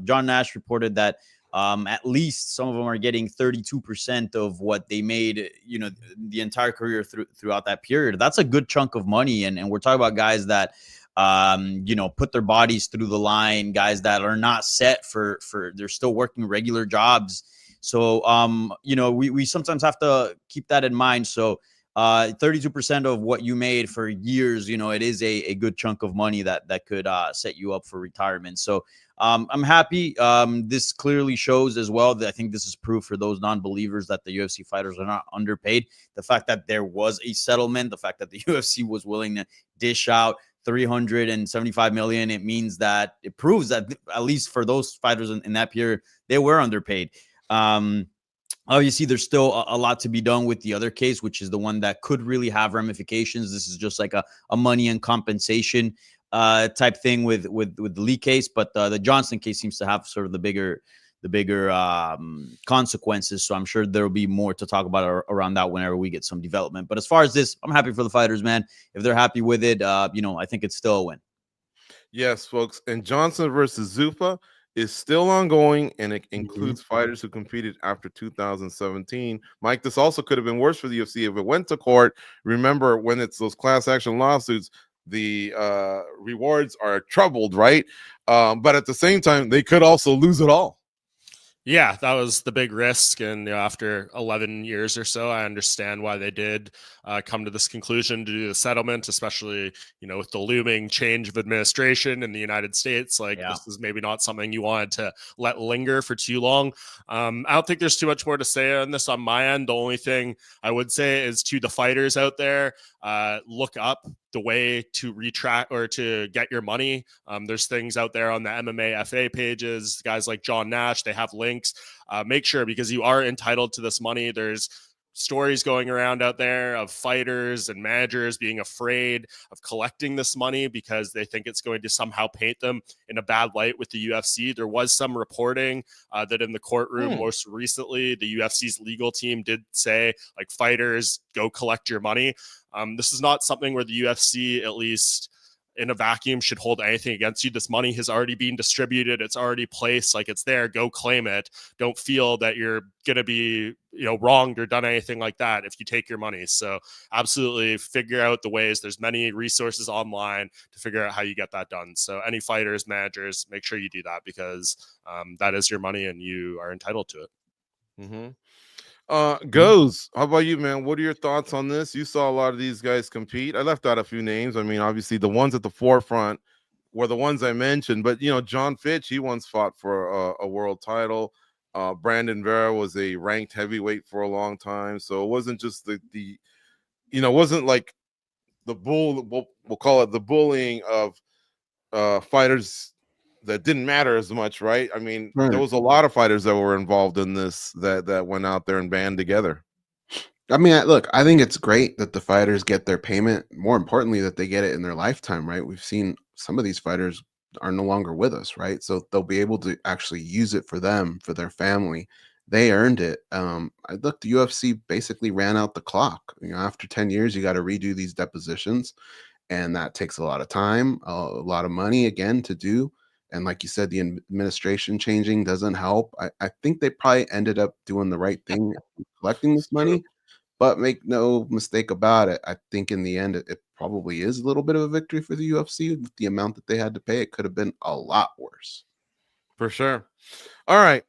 Speaker 3: John Nash reported that at least some of them are getting 32% of what they made, the entire career throughout that period. That's a good chunk of money. And we're talking about guys that put their bodies through the line, guys that are not set for they're still working regular jobs. So, we sometimes have to keep that in mind. So 32% of what you made for years, it is a good chunk of money that could set you up for retirement. So I'm happy. This clearly shows as well that I think this is proof for those non-believers that the UFC fighters are not underpaid. The fact that there was a settlement, the fact that the UFC was willing to dish out $375 million, it proves that at least for those fighters in that period, they were underpaid. Obviously, there's still a lot to be done with the other case, which is the one that could really have ramifications. This is just like a money and compensation type thing with the Lee case, but the Johnson case seems to have sort of the bigger consequences. So I'm sure there will be more to talk about around that whenever we get some development. But as far as this, I'm happy for the fighters, man. If they're happy with it, I think it's still a win.
Speaker 1: Yes, folks. And Johnson versus Zuffa is still ongoing, and it includes fighters who competed after 2017. Mike, this also could have been worse for the UFC if it went to court. Remember, when it's those class action lawsuits, the rewards are troubled, right? But at the same time, they could also lose it all.
Speaker 2: Yeah, that was the big risk. And after 11 years or so, I understand why they did come to this conclusion to do the settlement, especially, with the looming change of administration in the United States. This is maybe not something you wanted to let linger for too long. I don't think there's too much more to say on this on my end. The only thing I would say is to the fighters out there, look up the way to retract or to get your money. There's things out there on the MMA FA pages, guys like John Nash, they have links. Make sure, because you are entitled to this money. There's stories going around out there of fighters and managers being afraid of collecting this money because they think it's going to somehow paint them in a bad light with the UFC. There was some reporting that in the courtroom most recently, the UFC's legal team did say, fighters, go collect your money. This is not something where the UFC, at least in a vacuum should hold anything against you. This money has already been distributed. It's already placed, like it's there. Go claim it. Don't feel that you're going to be, wronged or done anything like that if you take your money. So absolutely figure out the ways. There's many resources online to figure out how you get that done. So any fighters, managers, make sure you do that, because that is your money and you are entitled to it.
Speaker 1: Goes, how about you, man? What are your thoughts on this? You saw a lot of these guys compete. I left out a few names. I mean, obviously the ones at the forefront were the ones I mentioned, but John Fitch, he once fought for a world title. Brandon Vera was a ranked heavyweight for a long time, so it wasn't just the it wasn't like the we'll call it the bullying of fighters that didn't matter as much, right? I mean, there was a lot of fighters that were involved in this that went out there and band together.
Speaker 4: I mean, look, I think it's great that the fighters get their payment. More importantly, that they get it in their lifetime, right? We've seen some of these fighters are no longer with us, right? So they'll be able to actually use it for them, for their family. They earned it. Look, the UFC basically ran out the clock. After 10 years, you got to redo these depositions, and that takes a lot of time, a lot of money again to do. And like you said, the administration changing doesn't help. I think they probably ended up doing the right thing, collecting this money. But make no mistake about it, I think in the end, it probably is a little bit of a victory for the UFC with the amount that they had to pay. It could have been a lot worse.
Speaker 1: For sure. All right.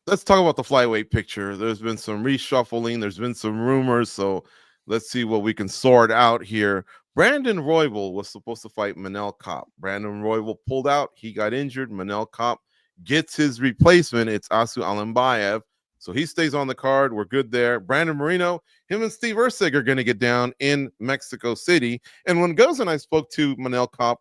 Speaker 1: Let's talk about the flyweight picture. There's been some reshuffling. There's been some rumors. So let's see what we can sort out here. Brandon Royval was supposed to fight Manel Kape. Brandon Royval pulled out. He got injured. Manel Kape gets his replacement. It's Asu Alimbayev. So he stays on the card. We're good there. Brandon Moreno, him and Steve Erceg are going to get down in Mexico City. And when Goes and I spoke to Manel Kape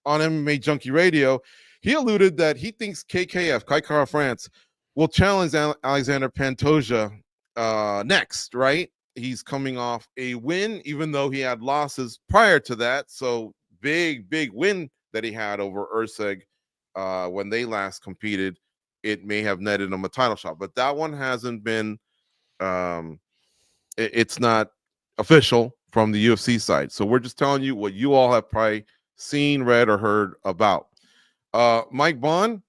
Speaker 1: on MMA Junkie Radio, he alluded that he thinks KKF, Kai Kara France, will challenge Alexander Pantoja next, right? He's coming off a win, even though he had losses prior to that. So big win that he had over Erceg when they last competed. It may have netted him a title shot, but that one hasn't been it's not official from the UFC side. So we're just telling you what you all have probably seen, read, or heard about. Mike Bond,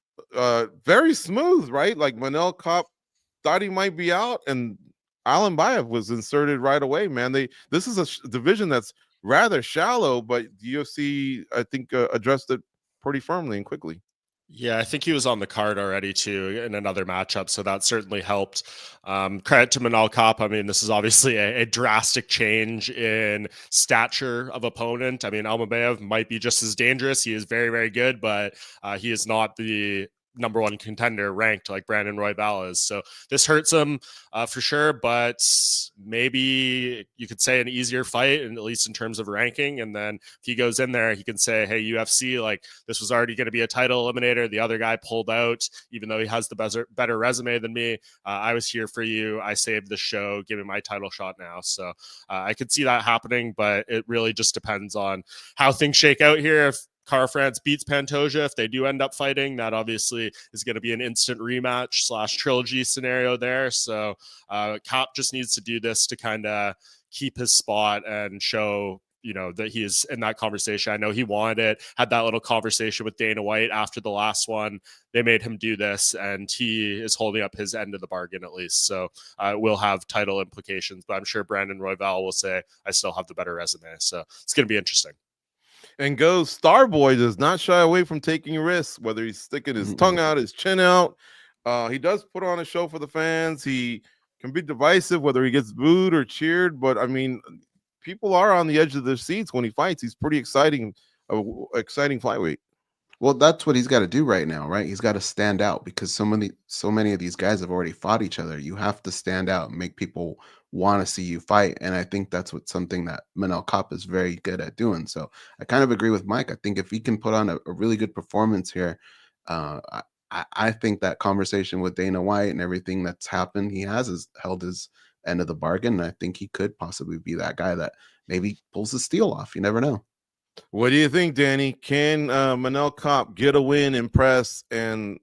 Speaker 1: very smooth, right? Like Manel Kape thought he might be out, and Alimbayev was inserted right away, man. This is a division that's rather shallow, but the UFC, I think, addressed it pretty firmly and quickly.
Speaker 2: Yeah, I think he was on the card already too in another matchup, so that certainly helped. Credit to Manel Kape. I mean, this is obviously a drastic change in stature of opponent. I mean, Alimbayev might be just as dangerous. He is very, very good, but he is not the number one contender ranked like Brandon Royval is. So this hurts him for sure, but maybe you could say an easier fight, and at least in terms of ranking. And then if he goes in there, he can say, hey, UFC, like this was already going to be a title eliminator. The other guy pulled out, even though he has the better resume than me. I was here for you. I saved the show. Give me my title shot now. So I could see that happening, but it really just depends on how things shake out here. If Kara France beats Pantoja, if they do end up fighting, that obviously is going to be an instant rematch / trilogy scenario there. So Kape just needs to do this to kind of keep his spot and show, that he is in that conversation. I know he wanted it, had that little conversation with Dana White after the last one. They made him do this, and he is holding up his end of the bargain at least. So it will have title implications, but I'm sure Brandon Royval will say, I still have the better resume. So it's going to be interesting.
Speaker 1: And Goes, Starboy does not shy away from taking risks, whether he's sticking his tongue out, his chin out. He does put on a show for the fans. He can be divisive, whether he gets booed or cheered. But, I mean, people are on the edge of their seats when he fights. He's pretty exciting flyweight.
Speaker 4: Well, that's what he's got to do right now, right? He's got to stand out because so many of these guys have already fought each other. You have to stand out and make people want to see you fight. And I think that's something that Manel Kape is very good at doing. So I kind of agree with Mike. I think if he can put on a really good performance here, I think that conversation with Dana White and everything that's happened, he has held his end of the bargain. And I think he could possibly be that guy that maybe pulls the steal off. You never know.
Speaker 1: What do you think, Danny? Can Manel Kape get a win, impress, and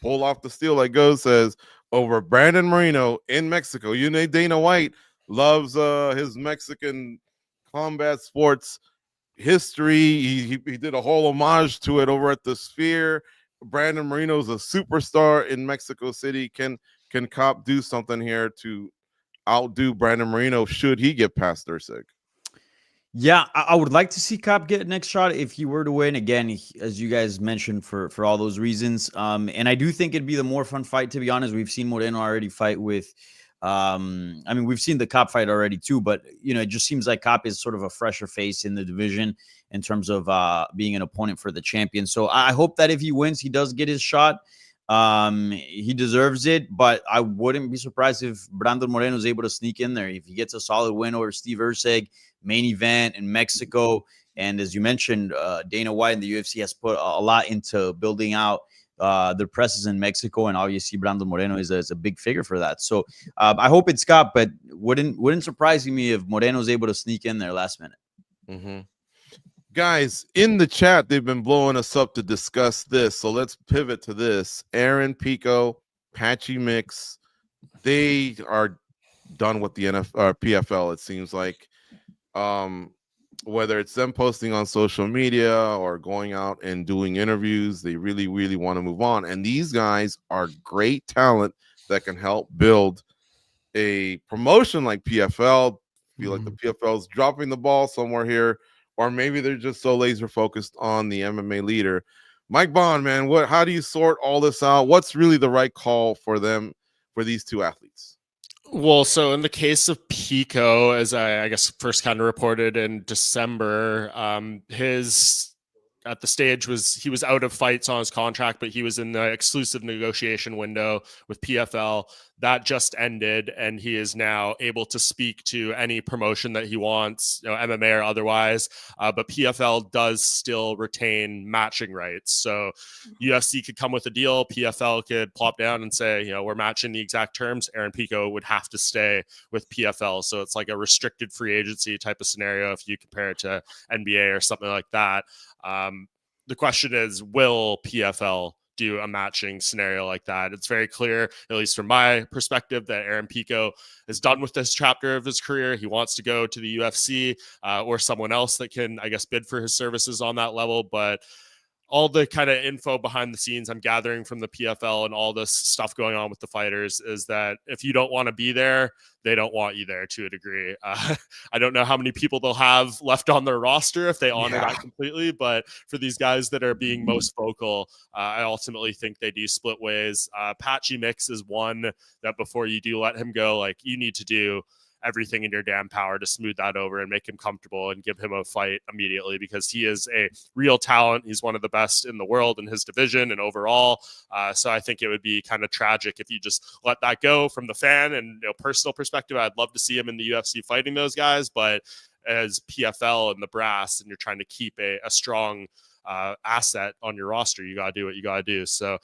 Speaker 1: pull off the steal, like Goes says, over Brandon Moreno in Mexico? You know, Dana White loves his Mexican combat sports. history. He did a whole homage to it over at the Sphere. Brandon Moreno's a superstar in Mexico City. Can Cop do something here to outdo Brandon Moreno should he get past Usyk?
Speaker 3: Yeah, I would like to see Cop get next shot if he were to win. Again, as you guys mentioned, for all those reasons. And I do think it'd be the more fun fight, to be honest. We've seen Moreno already fight with, I mean, we've seen the Cop fight already too, but, you know, it just seems like Cop is sort of a fresher face in the division in terms of being an opponent for the champion. So I hope that if he wins, he does get his shot. He deserves it, but I wouldn't be surprised if Brandon Moreno is able to sneak in there. If he gets a solid win over Steve Usyk, main event in Mexico. And as you mentioned, Dana White and the UFC has put a lot into building out their presence in Mexico. And obviously Brandon Moreno is a big figure for that. So I hope it's Scott, but wouldn't surprise me if Moreno is able to sneak in there last minute.
Speaker 1: Mm-hmm. Guys, in the chat, they've been blowing us up to discuss this. So let's pivot to this. Aaron Pico, Patchy Mix, they are done with the PFL, it seems like. Whether it's them posting on social media or going out and doing interviews, they really, really want to move on. And these guys are great talent that can help build a promotion like PFL. Feel like the PFL is dropping the ball somewhere here, or maybe they're just so laser focused on the MMA leader. Mike Bond, man, how do you sort all this out? What's really the right call for them, for these two athletes?
Speaker 2: Well, so in the case of Pico, as I guess first kind of reported in December, his at the stage he was out of fights on his contract, but he was in the exclusive negotiation window with PFL. That just ended, and he is now able to speak to any promotion that he wants, you know, MMA or otherwise. But PFL does still retain matching rights. So UFC could come with a deal. PFL could plop down and say, you know, we're matching the exact terms. Aaron Pico would have to stay with PFL. So it's like a restricted free agency type of scenario if you compare it to NBA or something like that. The question is, will PFL do a matching scenario like that? It's very clear, at least from my perspective, that Aaron Pico is done with this chapter of his career. He wants to go to the UFC or someone else that can, I guess, bid for his services on that level. But all the kind of info behind the scenes I'm gathering from the PFL and all this stuff going on with the fighters is that if you don't want to be there, they don't want you there to a degree. I don't know how many people they'll have left on their roster if they honor that completely, but for these guys that are being most vocal, I ultimately think they do split ways. Patchy Mix is one that before you do let him go, like, you need to do everything in your damn power to smooth that over and make him comfortable and give him a fight immediately, because he is a real talent. He's one of the best in the world in his division and overall. So I think it would be kind of tragic if you just let that go from the fan and, you know, personal perspective. I'd love to see him in the UFC fighting those guys, but as PFL and the brass, and you're trying to keep a strong asset on your roster, you got to do what you got to do. So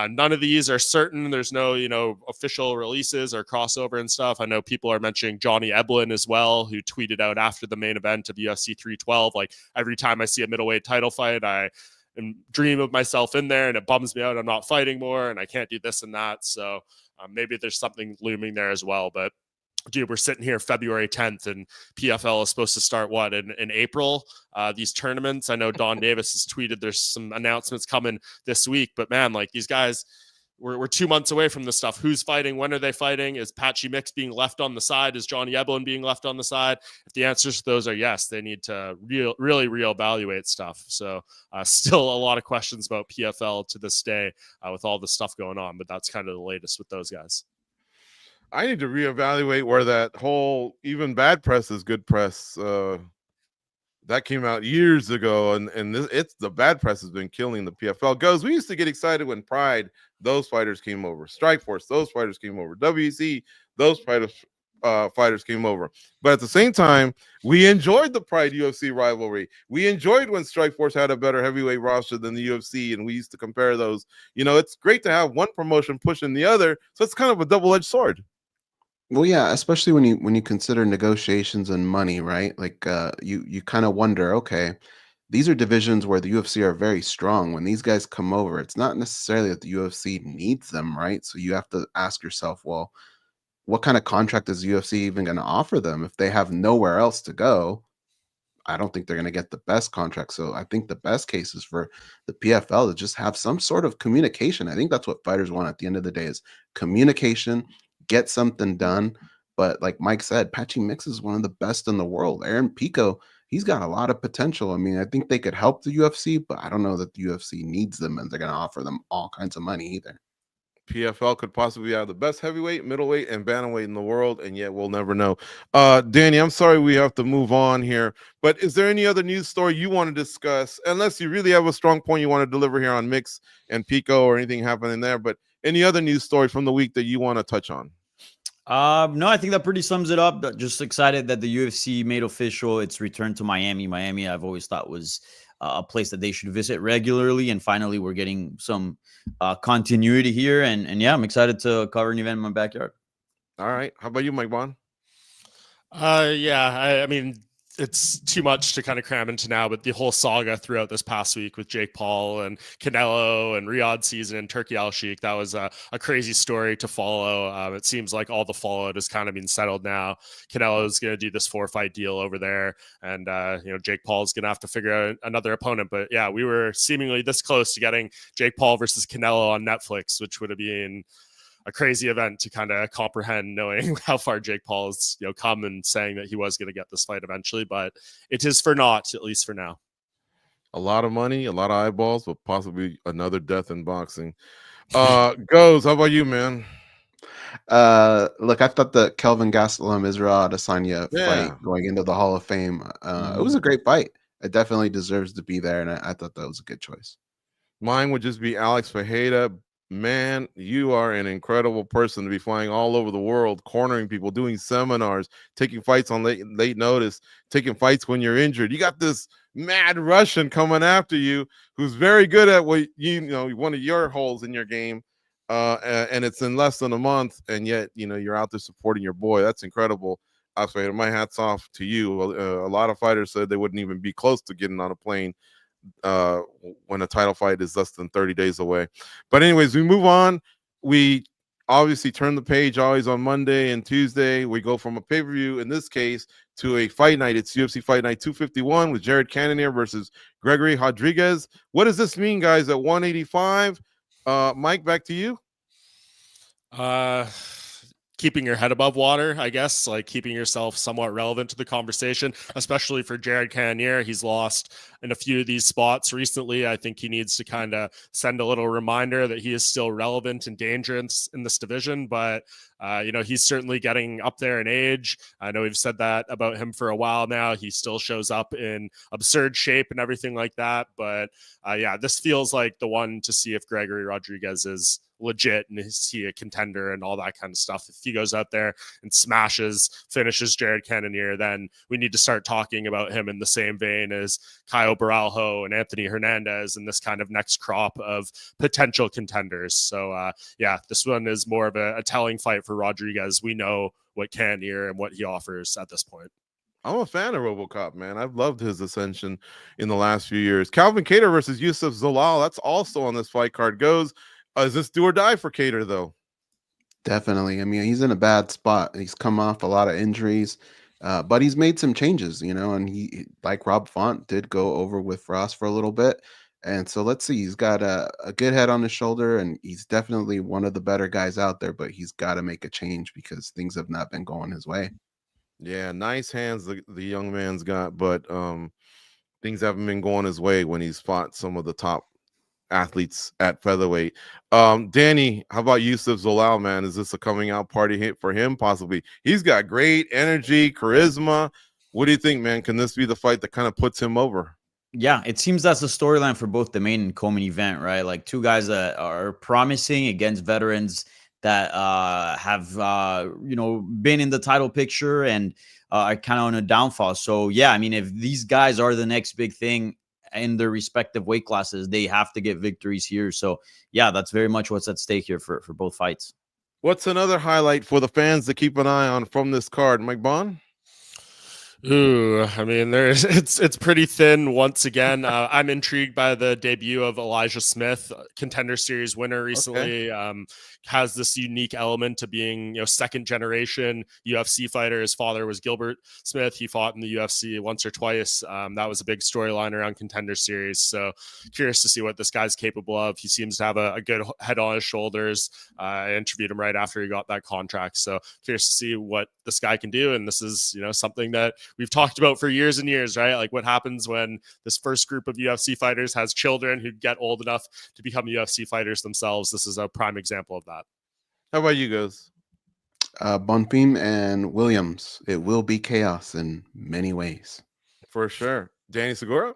Speaker 2: none of these are certain. There's no, you know, official releases or crossover and stuff. I know people are mentioning Johnny Eblin as well, who tweeted out after the main event of UFC 312, like, every time I see a middleweight title fight, I dream of myself in there and it bums me out. I'm not fighting more and I can't do this and that. So maybe there's something looming there as well. But dude, we're sitting here February 10th and PFL is supposed to start in April, these tournaments. I know Don Davis has tweeted there's some announcements coming this week, but man, like, these guys, we're 2 months away from this stuff. Who's fighting? When are they fighting? Is Patchy Mix being left on the side? Is Johnny Eblin being left on the side? If the answers to those are yes, they need to really reevaluate stuff. So still a lot of questions about PFL to this day with all the stuff going on, but that's kind of the latest with those guys.
Speaker 1: I need to reevaluate where that whole even bad press is good press. That came out years ago, and it's the bad press has been killing the PFL. Goes, we used to get excited when Pride, those fighters came over. Strikeforce, those fighters came over. WC, those fighters came over. But at the same time, we enjoyed the Pride UFC rivalry. We enjoyed when Strikeforce had a better heavyweight roster than the UFC, and we used to compare those. You know, it's great to have one promotion pushing the other, so it's kind of a double-edged sword.
Speaker 4: Well, yeah, especially when you consider negotiations and money, right? Like you kind of wonder, okay, these are divisions where the UFC are very strong. When these guys come over, it's not necessarily that the UFC needs them, right? So you have to ask yourself, well, what kind of contract is the UFC even going to offer them if they have nowhere else to go? I don't think they're going to get the best contract. So I think the best case is for the PFL to just have some sort of communication. I think that's what fighters want at the end of the day is communication, get something done. But like Mike said, Patchy Mix is one of the best in the world. Aaron Pico, he's got a lot of potential. I mean, I think they could help the UFC, but I don't know that the UFC needs them and they're going to offer them all kinds of money either.
Speaker 1: PFL could possibly have the best heavyweight, middleweight, and bantamweight in the world, and yet we'll never know. Danny, I'm sorry we have to move on here, but is there any other news story you want to discuss? Unless you really have a strong point you want to deliver here on Mix and Pico or anything happening there, but any other news story from the week that you want to touch on?
Speaker 3: No, I think that pretty sums it up. Just excited that the UFC made official its return to Miami. Miami, I've always thought was a place that they should visit regularly, and finally we're getting some continuity here. And yeah, I'm excited to cover an event in my backyard.
Speaker 1: All right, how about you, Mike Bond?
Speaker 2: I mean, it's too much to kind of cram into now, but the whole saga throughout this past week with Jake Paul and Canelo and Riyadh season and Turkey Al Sheikh, that was a crazy story to follow. It seems like all the fallout has kind of been settled now. Canelo is going to do this 4-fight deal over there, and Jake Paul is going to have to figure out another opponent. But yeah, we were seemingly this close to getting Jake Paul versus Canelo on Netflix, which would have been a crazy event to kind of comprehend, knowing how far Jake Paul has come and saying that he was going to get this fight eventually, but it is for naught, at least for now.
Speaker 1: A lot of money, a lot of eyeballs, but possibly another death in boxing. Goes, how about you, man?
Speaker 4: Look, I thought the Kelvin Gastelum Israel Adesanya fight going into the Hall of Fame, it was a great fight. It definitely deserves to be there, and I thought that was a good choice.
Speaker 1: Mine would just be Alex Fajeda. Man, you are an incredible person to be flying all over the world, cornering people, doing seminars, taking fights on late notice, taking fights when you're injured. You got this mad Russian coming after you who's very good at what one of your holes in your game, and it's in less than a month, and yet you're out there supporting your boy. That's incredible. My hat's off to you. A lot of fighters said they wouldn't even be close to getting on a plane when a title fight is less than 30 days away. But anyways, we move on. We obviously turn the page always on Monday and Tuesday. We go from a pay-per-view, in this case, to a fight night. It's UFC Fight Night 251 with Jared Cannonier versus Gregory Rodriguez. What does this mean, guys, at 185? Mike, back to you.
Speaker 2: Keeping your head above water, I guess, like keeping yourself somewhat relevant to the conversation, especially for Jared Cannonier. He's lost in a few of these spots recently. I think he needs to kind of send a little reminder that he is still relevant and dangerous in this division, but he's certainly getting up there in age. I know we've said that about him for a while now. He still shows up in absurd shape and everything like that. But this feels like the one to see if Gregory Rodriguez is legit and is he a contender and all that kind of stuff. If he goes out there and finishes Jared Cannonier, then we need to start talking about him in the same vein as Caio Baralho and Anthony Hernandez and this kind of next crop of potential contenders. So this one is more of a telling fight for Rodriguez. We know what Cannonier and what he offers at this point.
Speaker 1: I'm a fan of RoboCop, man. I've loved his ascension in the last few years. Calvin Kattar versus Yusuf Zalal. That's also on this fight card. Goes, is this do or die for Kattar, though?
Speaker 4: Definitely. I mean, he's in a bad spot. He's come off a lot of injuries, but he's made some changes, and he, like Rob Font, did go over with Frost for a little bit. And so let's see. He's got a good head on his shoulder, and he's definitely one of the better guys out there, but he's got to make a change because things have not been going his way.
Speaker 1: Yeah, nice hands the young man's got, but things haven't been going his way when he's fought some of the top athletes at featherweight. Danny, how about Yusuf Zalal, man? Is this a coming out party hit for him? Possibly. He's got great energy, charisma. What do you think, man? Can this be the fight that kind of puts him over?
Speaker 3: Yeah, it seems that's the storyline for both the main and co-main event, right? Like two guys that are promising against veterans that have been in the title picture and are kind of on a downfall. So yeah, I mean, if these guys are the next big thing in their respective weight classes, they have to get victories here. So yeah, that's very much what's at stake here for both fights.
Speaker 1: What's another highlight for the fans to keep an eye on from this card, Mike Bond?
Speaker 2: Ooh, I mean, there's it's pretty thin once again. I'm intrigued by the debut of Elijah Smith, Contender Series winner recently. Has this unique element to being, second generation UFC fighter. His father was Gilbert Smith. He fought in the UFC once or twice. That was a big storyline around Contender Series. So curious to see what this guy's capable of. He seems to have a good head on his shoulders. I interviewed him right after he got that contract. So curious to see what this guy can do. And this is, something that we've talked about for years and years, right? Like what happens when this first group of UFC fighters has children who get old enough to become UFC fighters themselves. This is a prime example of that.
Speaker 1: How about you guys?
Speaker 4: Bonfim and Williams. It will be chaos in many ways.
Speaker 1: For sure. Danny Segura?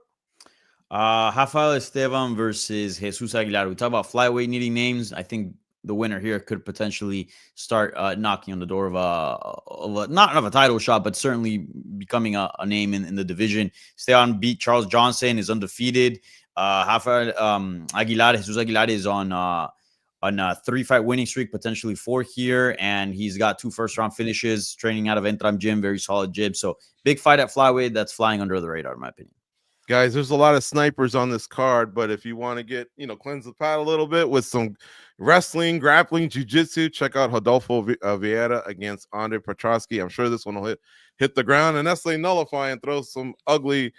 Speaker 3: Rafael Esteban versus Jesus Aguilar. We talk about flyweight needing names. I think the winner here could potentially start knocking on the door of a not of a title shot, but certainly becoming a name in the division. Esteban beat Charles Johnson, is undefeated. Rafael Jesus Aguilar is on a 3-fight winning streak, potentially 4 here, and he's got 2 first-round finishes, training out of Entram Gym, very solid gym. So big fight at flyweight that's flying under the radar, in my opinion.
Speaker 1: Guys, there's a lot of snipers on this card, but if you want to get, cleanse the palate a little bit with some wrestling, grappling, jiu-jitsu, check out Rodolfo Vieira against Andre Petrosky. I'm sure this one will hit the ground and necessarily nullify and throw some ugly,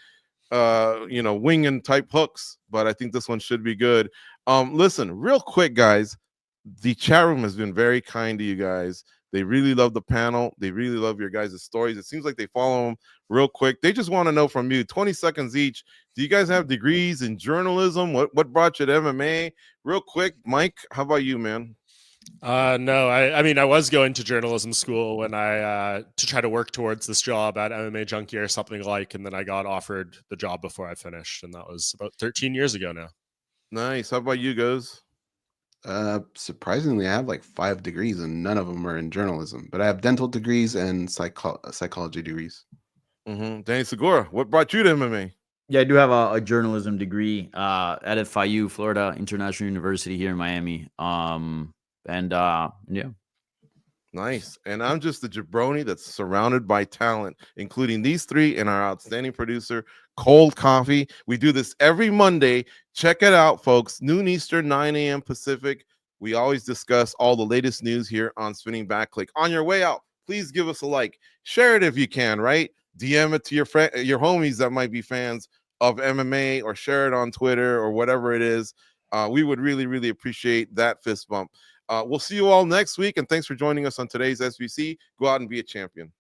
Speaker 1: winging type hooks, but I think this one should be good. Listen, real quick, guys, the chat room has been very kind to you guys. They really love the panel. They really love your guys' stories. It seems like they follow them real quick. They just want to know from you, 20 seconds each. Do you guys have degrees in journalism? What brought you to MMA? Real quick, Mike, how about you, man?
Speaker 2: No, I mean, I was going to journalism school when to try to work towards this job at MMA Junkie or something like, and then I got offered the job before I finished, and that was about 13 years ago now.
Speaker 1: Nice. How about you guys?
Speaker 4: Surprisingly, I have like 5 degrees and none of them are in journalism, but I have dental degrees and psychology degrees.
Speaker 1: Danny Segura, what brought you to MMA?
Speaker 3: Yeah, I do have a journalism degree at FIU, Florida International University here in Miami. Yeah.
Speaker 1: Nice. And I'm just the jabroni that's surrounded by talent, including these 3 and our outstanding producer, Cold Coffee. We do this every Monday. Check it out, folks. Noon Eastern, 9 a.m. Pacific. We always discuss all the latest news here on Spinning Back Clique. On your way out, please give us a like. Share it if you can, right? DM it to your homies that might be fans of MMA, or share it on Twitter or whatever it is. We would really, really appreciate that fist bump. We'll see you all next week, and thanks for joining us on today's SBC. Go out and be a champion.